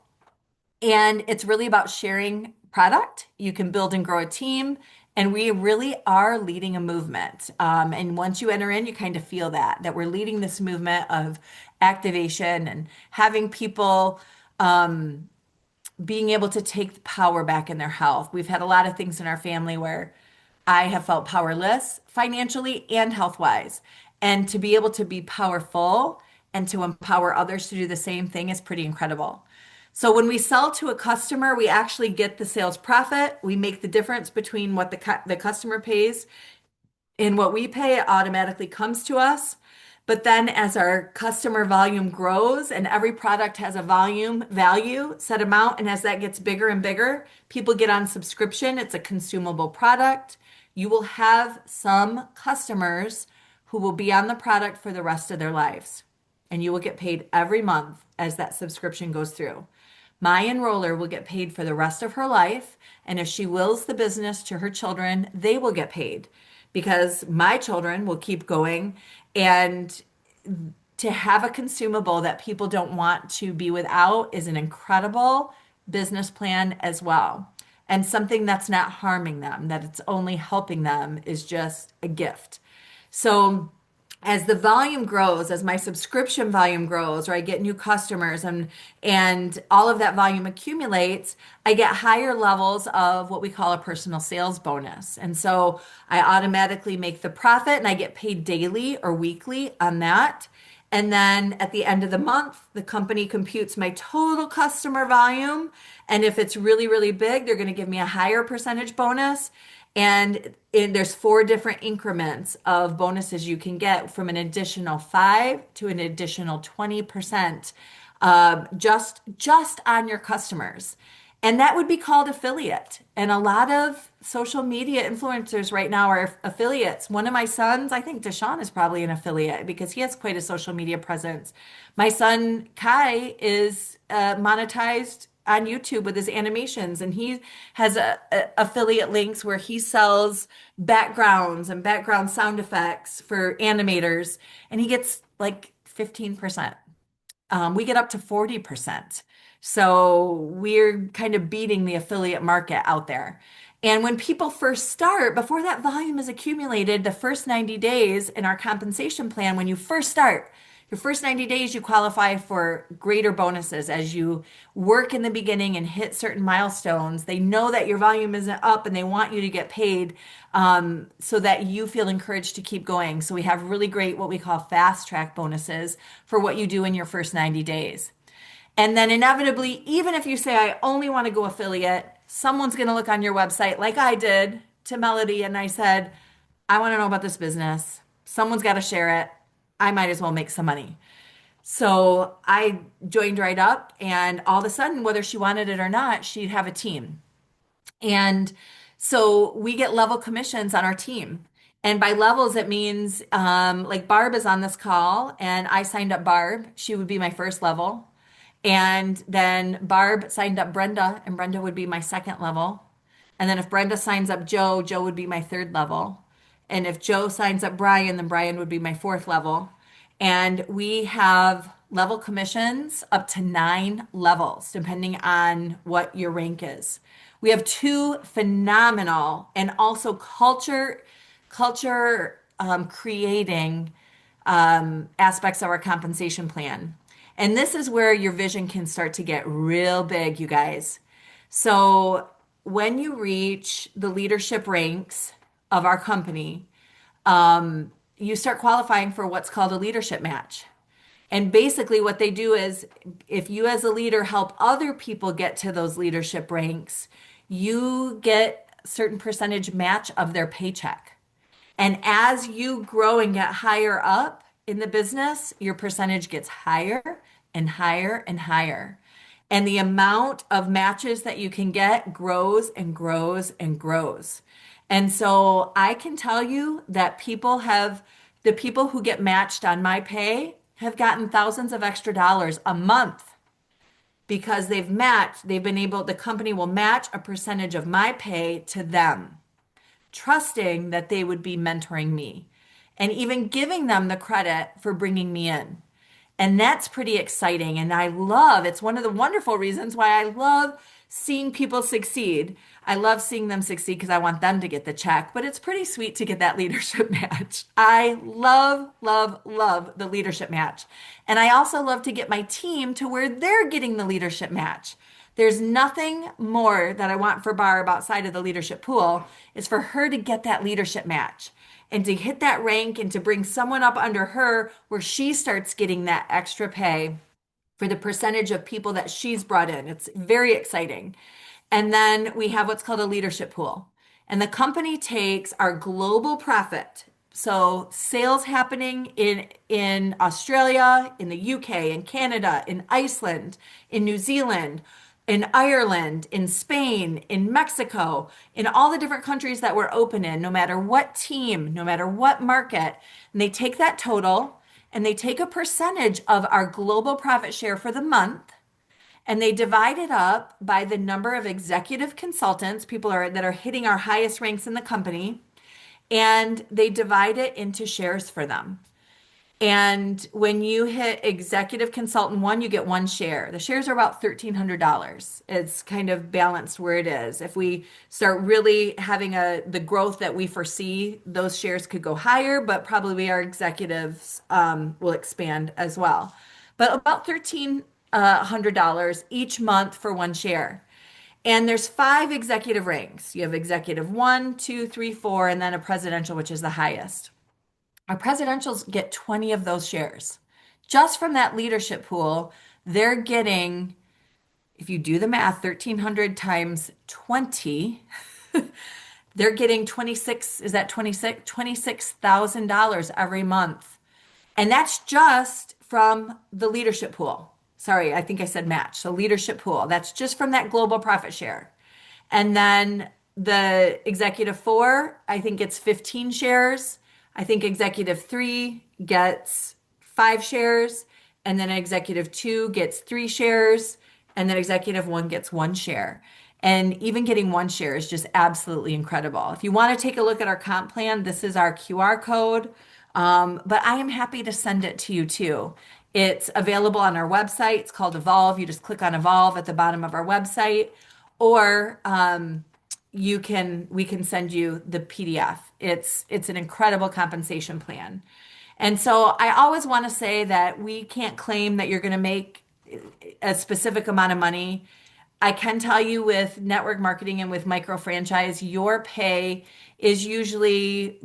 And it's really about sharing product. You can build and grow a team. And we really are leading a movement. And once you enter in, you kind of feel that we're leading this movement of activation and having people being able to take the power back in their health. We've had a lot of things in our family where I have felt powerless financially and health-wise. And to be able to be powerful and to empower others to do the same thing is pretty incredible. So when we sell to a customer, we actually get the sales profit. We make the difference between what the customer pays and what we pay. It automatically comes to us. But then as our customer volume grows and every product has a volume value set amount, and as that gets bigger and bigger, people get on subscription. It's a consumable product. You will have some customers who will be on the product for the rest of their lives, and you will get paid every month as that subscription goes through. My enroller will get paid for the rest of her life, and if she wills the business to her children, they will get paid because my children will keep going. And to have a consumable that people don't want to be without is an incredible business plan as well. And something that's not harming them, that it's only helping them, is just a gift. So as the volume grows, as my subscription volume grows, or I get new customers and all of that volume accumulates, I get higher levels of what we call a personal sales bonus. And so I automatically make the profit and I get paid daily or weekly on that. And then at the end of the month, the company computes my total customer volume. And if it's really, really big, they're going to give me a higher percentage bonus. There's four different increments of bonuses you can get from an additional 5 to an additional 20% just on your customers. And that would be called affiliate. And a lot of social media influencers right now are affiliates. One of my sons, I think Deshaun is probably an affiliate because he has quite a social media presence. My son Kai is monetized on YouTube with his animations, and he has affiliate links where he sells backgrounds and background sound effects for animators, and he gets like 15%. We get up to 40%. So we're kind of beating the affiliate market out there. And when people first start, before that volume is accumulated, the first 90 days in our compensation plan, when you first start, your first 90 days, you qualify for greater bonuses as you work in the beginning and hit certain milestones. They know that your volume isn't up and they want you to get paid so that you feel encouraged to keep going. So we have really great, what we call fast track bonuses for what you do in your first 90 days. And then inevitably, even if you say, I only want to go affiliate, someone's going to look on your website like I did to Melody. And I said, I want to know about this business. Someone's got to share it. I might as well make some money. So I joined right up, and all of a sudden, whether she wanted it or not, she'd have a team. And so we get level commissions on our team. And by levels, it means like Barb is on this call, and I signed up Barb. She would be my first level. And then Barb signed up Brenda, and Brenda would be my second level. And then if Brenda signs up Joe, Joe would be my third level. And if Joe signs up Brian, then Brian would be my fourth level. And we have level commissions up to 9 levels, depending on what your rank is. We have 2 phenomenal and also culture creating aspects of our compensation plan. And this is where your vision can start to get real big, you guys. So when you reach the leadership ranks of our company, you start qualifying for what's called a leadership match. And basically, what they do is if you, as a leader, help other people get to those leadership ranks, you get a certain percentage match of their paycheck. And as you grow and get higher up in the business, your percentage gets higher and higher and higher. And the amount of matches that you can get grows and grows and grows. And so I can tell you that the people who get matched on my pay have gotten thousands of extra dollars a month because the company will match a percentage of my pay to them, trusting that they would be mentoring me and even giving them the credit for bringing me in. And that's pretty exciting. And it's one of the wonderful reasons why I love seeing people succeed. I love seeing them succeed because I want them to get the check, but it's pretty sweet to get that leadership match. I love, love, love the leadership match. And I also love to get my team to where they're getting the leadership match. There's nothing more that I want for Barb outside of the leadership pool is for her to get that leadership match and to hit that rank and to bring someone up under her where she starts getting that extra pay for the percentage of people that she's brought in. It's very exciting. And then we have what's called a leadership pool. And the company takes our global profit. So sales happening in Australia, in the UK, in Canada, in Iceland, in New Zealand, in Ireland, in Spain, in Mexico, in all the different countries that we're open in, no matter what team, no matter what market. And they take that total and they take a percentage of our global profit share for the month and they divide it up by the number of executive consultants, that are hitting our highest ranks in the company, and they divide it into shares for them. And when you hit executive consultant one, you get one share. The shares are about $1,300. It's kind of balanced where it is. If we start really having the growth that we foresee, those shares could go higher, but probably our executives will expand as well. But about $1,300 each month for one share. And there's five executive ranks. You have executive one, two, three, four, and then a presidential, which is the highest. Our presidentials get 20 of those shares. Just from that leadership pool, they're getting, if you do the math, 1,300 times 20, they're getting 26, is that 26? $26,000 every month. And that's just from the leadership pool. Sorry, I think I said match. So leadership pool. That's just from that global profit share. And then the executive four, I think it's 15 shares. I think executive three gets five shares. And then executive two gets three shares. And then executive one gets one share. And even getting one share is just absolutely incredible. If you want to take a look at our comp plan, this is our QR code. But I am happy to send it to you too. It's available on our website. It's called Evolve. You just click on Evolve at the bottom of our website, or we can send you the PDF. It's an incredible compensation plan. And so I always want to say that we can't claim that you're going to make a specific amount of money. I can tell you with network marketing and with micro franchise, your pay is usually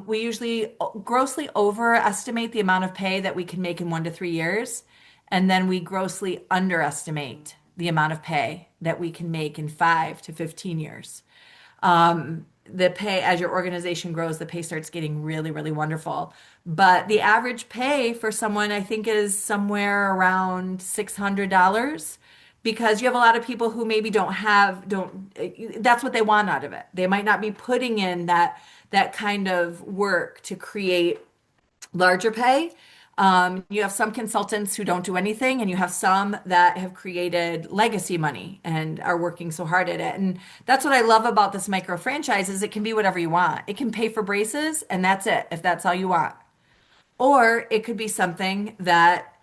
we usually grossly overestimate the amount of pay that we can make in 1 to 3 years. And then we grossly underestimate the amount of pay that we can make in 5 to 15 years. The pay, as your organization grows, the pay starts getting really, really wonderful. But the average pay for someone, I think, is somewhere around $600 because you have a lot of people who maybe that's what they want out of it. They might not be putting in that kind of work to create larger pay. You have some consultants who don't do anything, and you have some that have created legacy money and are working so hard at it. And that's what I love about this micro franchise is it can be whatever you want. It can pay for braces, and that's it, if that's all you want. Or it could be something that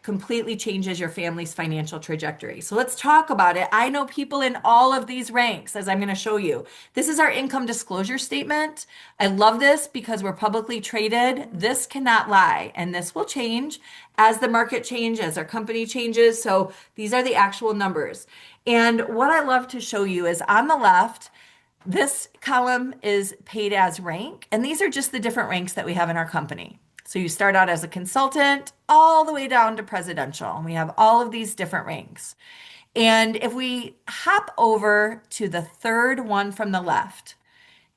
completely changes your family's financial trajectory. So let's talk about it. I know people in all of these ranks, as I'm going to show you. This is our income disclosure statement. I love this because we're publicly traded. This cannot lie, and this will change as the market changes, our company changes. So these are the actual numbers. And what I love to show you is on the left, this column is paid as rank, and these are just the different ranks that we have in our company. So you start out as a consultant all the way down to presidential, and we have all of these different ranks. And if we hop over to the third one from the left,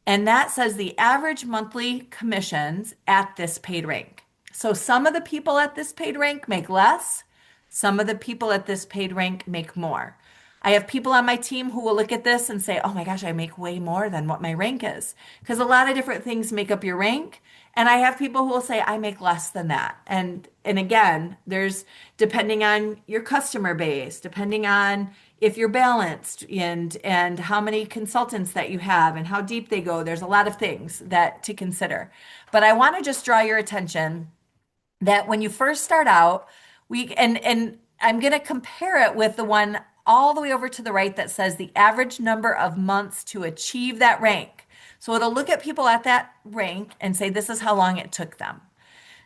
and that says the average monthly commissions at this paid rank. So some of the people at this paid rank make less, some of the people at this paid rank make more. I have people on my team who will look at this and say, oh my gosh, I make way more than what my rank is. Because a lot of different things make up your rank. And I have people who will say, I make less than that. And again, there's depending on your customer base, depending on if you're balanced and how many consultants that you have and how deep they go. There's a lot of things that to consider. But I want to just draw your attention that when you first start out, and I'm going to compare it with the one all the way over to the right that says the average number of months to achieve that rank. So it'll look at people at that rank and say, this is how long it took them.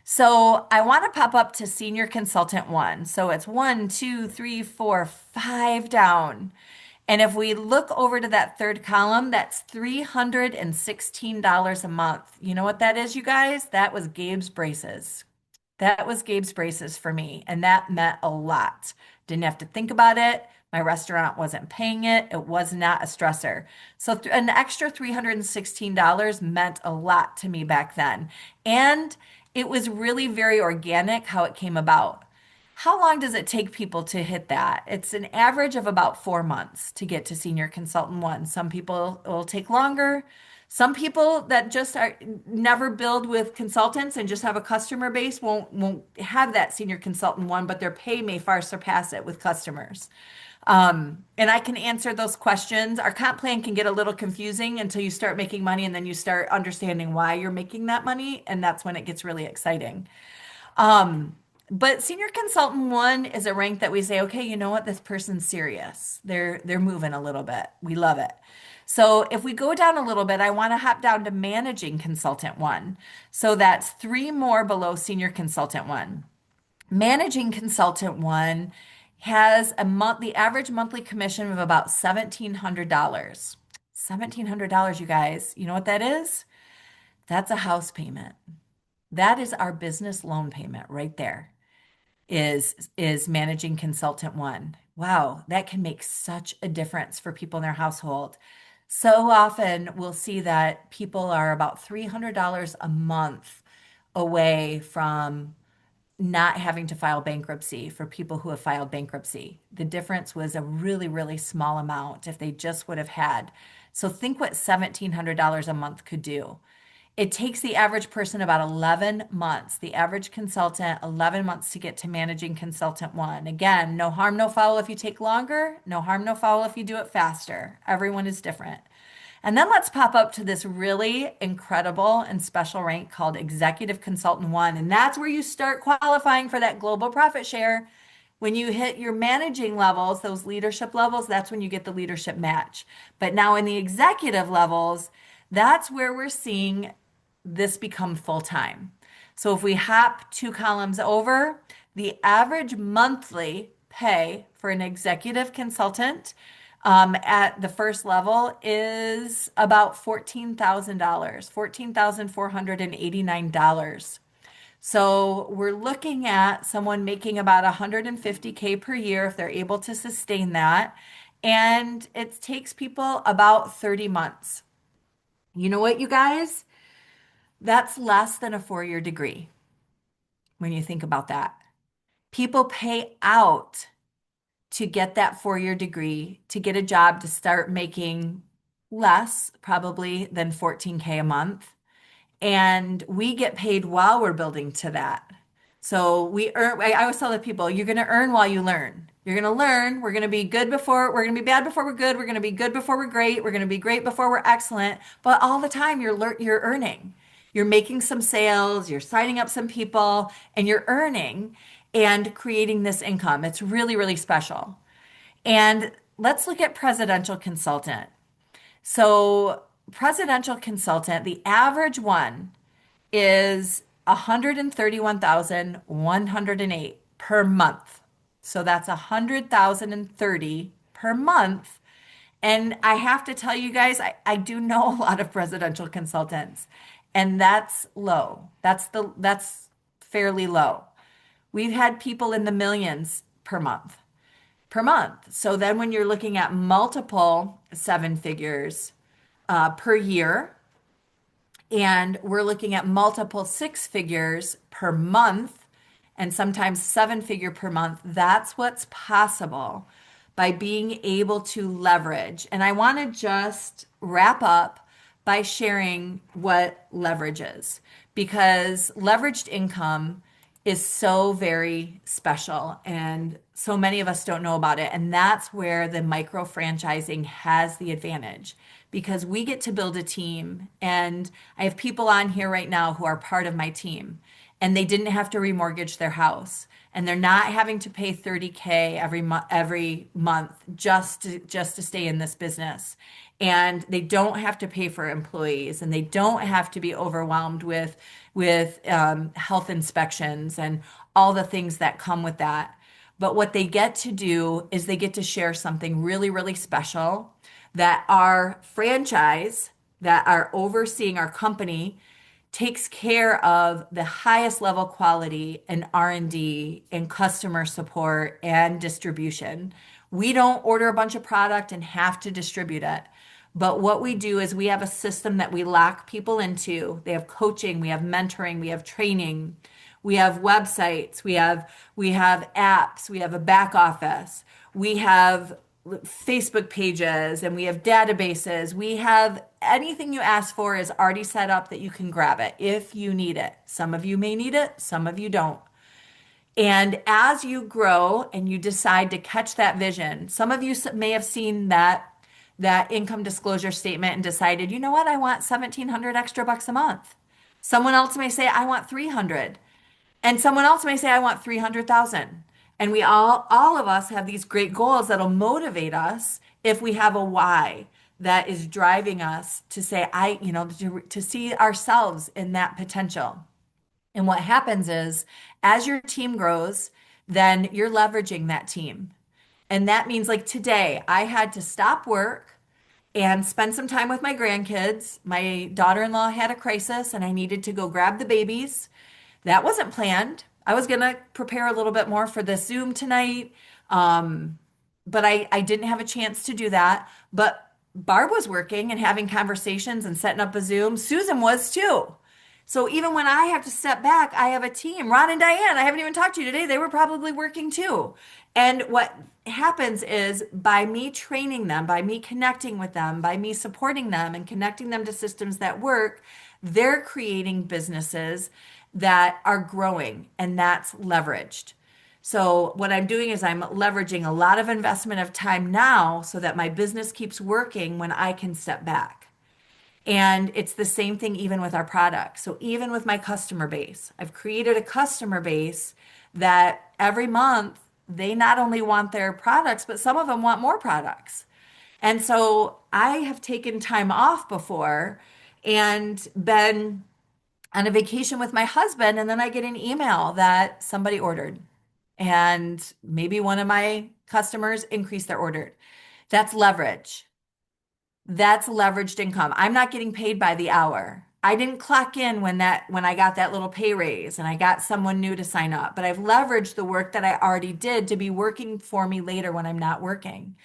So I want to pop up to senior consultant one. So it's 1, 2, 3, 4, 5 down. And if we look over to that third column, that's $316 a month. You know what that is, you guys? That was Gabe's braces. That was Gabe's braces for me. And that meant a lot. Didn't have to think about it. My restaurant wasn't paying it. It was not a stressor. So an extra $316 meant a lot to me back then. And it was really very organic how it came about. How long does it take people to hit that? It's an average of about 4 months to get to senior consultant one. Some people it will take longer. Some people that just are never build with consultants and just have a customer base won't have that senior consultant one, but their pay may far surpass it with customers. And I can answer those questions. Our comp plan can get a little confusing until you start making money and then you start understanding why you're making that money. And that's when it gets really exciting. Um, but senior consultant one is a rank that we say, okay, you know what? This person's serious. They're moving a little bit. We love it. So if we go down a little bit, I want to hop down to managing consultant one. So that's three more below senior consultant one. Managing consultant one has the average monthly commission of about $1,700. $1,700, you guys. You know what that is? That's a house payment. That is our business loan payment right there. Is managing consultant one. Wow, that can make such a difference for people in their household. So often we'll see that people are about $300 a month away from not having to file bankruptcy for people who have filed bankruptcy. The difference was a really, really small amount if they just would have had. So think what $1,700 a month could do. It takes the average person about 11 months, the average consultant, 11 months to get to managing consultant one. Again, no harm, no foul if you take longer, no harm, no foul if you do it faster. Everyone is different. And then let's pop up to this really incredible and special rank called Executive Consultant One. And that's where you start qualifying for that global profit share. When you hit your managing levels, those leadership levels, that's when you get the leadership match. But now in the executive levels, that's where we're seeing this become full time. So if we hop two columns over, the average monthly pay for an executive consultant at the first level is about $14,000, $14,489. So we're looking at someone making about 150K per year if they're able to sustain that. And it takes people about 30 months. You know what, you guys? That's less than a 4-year degree when you think about that. People pay out to get that 4-year degree, to get a job, to start making less probably than 14K a month. And we get paid while we're building to that. So we earn, I always tell the people, you're going to earn while you learn. You're going to learn. We're going to be good before, we're going to be bad before we're good. We're going to be good before we're great. We're going to be great before we're excellent. But all the time you're earning. You're making some sales, you're signing up some people, and you're earning and creating this income. It's really, really special. And let's look at presidential consultant. So, presidential consultant, the average one is 131,108 per month. So that's 100,030 per month. And I have to tell you guys, I do know a lot of presidential consultants, and that's low. That's fairly low. We've had people in the millions per month. Per month. So then when you're looking at multiple seven figures per year, and we're looking at multiple six figures per month, and sometimes seven figure per month, that's what's possible by being able to leverage. And I want to just wrap up by sharing what leverage is, because leveraged income is so very special and so many of us don't know about it. And that's where the micro franchising has the advantage, because we get to build a team. And I have people on here right now who are part of my team, and they didn't have to remortgage their house, and they're not having to pay 30K every month just to stay in this business. And they don't have to pay for employees, and they don't have to be overwhelmed with health inspections and all the things that come with that. But what they get to do is they get to share something really, really special that our franchise, that are overseeing our company, takes care of the highest level quality and R&D and customer support and distribution. We don't order a bunch of product and have to distribute it. But what we do is we have a system that we lock people into. They have coaching, we have mentoring, we have training, we have websites, we have apps, we have a back office, we have Facebook pages, and we have databases. We have anything you ask for is already set up that you can grab it if you need it. Some of you may need it, some of you don't. And as you grow and you decide to catch that vision, some of you may have seen that income disclosure statement and decided, you know what, I want 1,700 extra bucks a month. Someone else may say, I want 300. And someone else may say, I want 300,000. And we all of us have these great goals that'll motivate us if we have a why that is driving us to say, to see ourselves in that potential. And what happens is, as your team grows, then you're leveraging that team. And that means like today, I had to stop work and spend some time with my grandkids. My daughter-in-law had a crisis and I needed to go grab the babies. That wasn't planned. I was going to prepare a little bit more for the Zoom tonight, but I didn't have a chance to do that. But Barb was working and having conversations and setting up a Zoom. Susan was too. So even when I have to step back, I have a team. Ron and Diane, I haven't even talked to you today. They were probably working too. And what happens is by me training them, by me connecting with them, by me supporting them and connecting them to systems that work, they're creating businesses that are growing, and that's leveraged. So what I'm doing is I'm leveraging a lot of investment of time now so that my business keeps working when I can step back. And it's the same thing even with our products. So even with my customer base, I've created a customer base that every month they not only want their products, but some of them want more products. And so I have taken time off before and been on a vacation with my husband, and then I get an email that somebody ordered, and maybe one of my customers increased their order. That's leverage. That's leveraged income. I'm not getting paid by the hour. I didn't clock in when I got that little pay raise and I got someone new to sign up, but I've leveraged the work that I already did to be working for me later when I'm not working.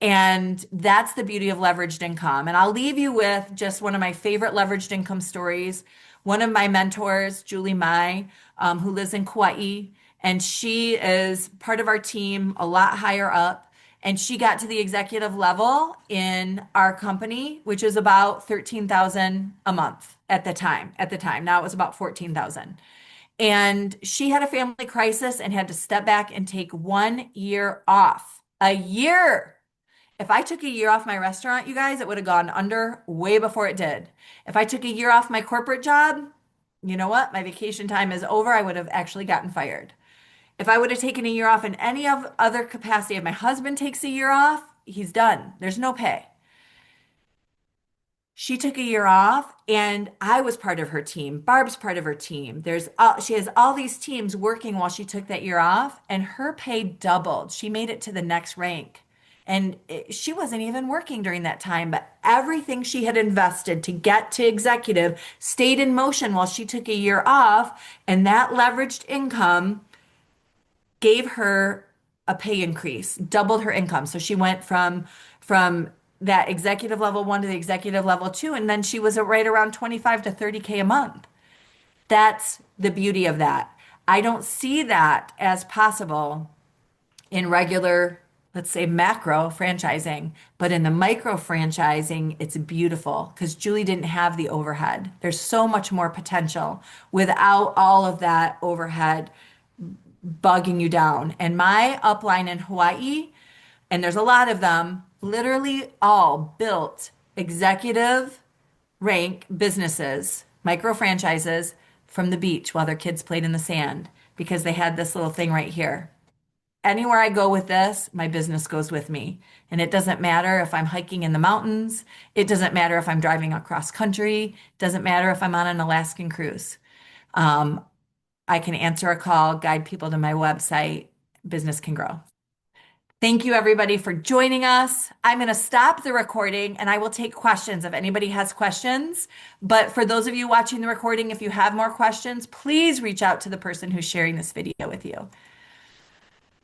And that's the beauty of leveraged income. And I'll leave you with just one of my favorite leveraged income stories. One of my mentors, Julie Mai, who lives in Kauai, and she is part of our team a lot higher up. And she got to the executive level in our company, which is about 13,000 a month at the time. Now it was about 14,000. And she had a family crisis and had to step back and take 1 year off. A year. If I took a year off my restaurant, you guys, it would have gone under way before it did. If I took a year off my corporate job, you know what? My vacation time is over. I would have actually gotten fired. If I would have taken a year off in any of other capacity, if my husband takes a year off, he's done. There's no pay. She took a year off and I was part of her team. Barb's part of her team. She has all these teams working while she took that year off and her pay doubled. She made it to the next rank. And she wasn't even working during that time, but everything she had invested to get to executive stayed in motion while she took a year off, and that leveraged income gave her a pay increase, doubled her income. So she went from that executive level one to the executive level two, and then she was at right around 25 to 30K a month. That's the beauty of that. I don't see that as possible in regular, let's say macro franchising, but in the micro franchising, it's beautiful because Julie didn't have the overhead. There's so much more potential without all of that overhead bugging you down. And my upline in Hawaii, and there's a lot of them, literally all built executive rank businesses, micro franchises from the beach while their kids played in the sand because they had this little thing right here. Anywhere I go with this, my business goes with me. And it doesn't matter if I'm hiking in the mountains. It doesn't matter if I'm driving across country. It doesn't matter if I'm on an Alaskan cruise. I can answer a call, guide people to my website. Business can grow. Thank you, everybody, for joining us. I'm going to stop the recording and I will take questions if anybody has questions. But for those of you watching the recording, if you have more questions, please reach out to the person who's sharing this video with you.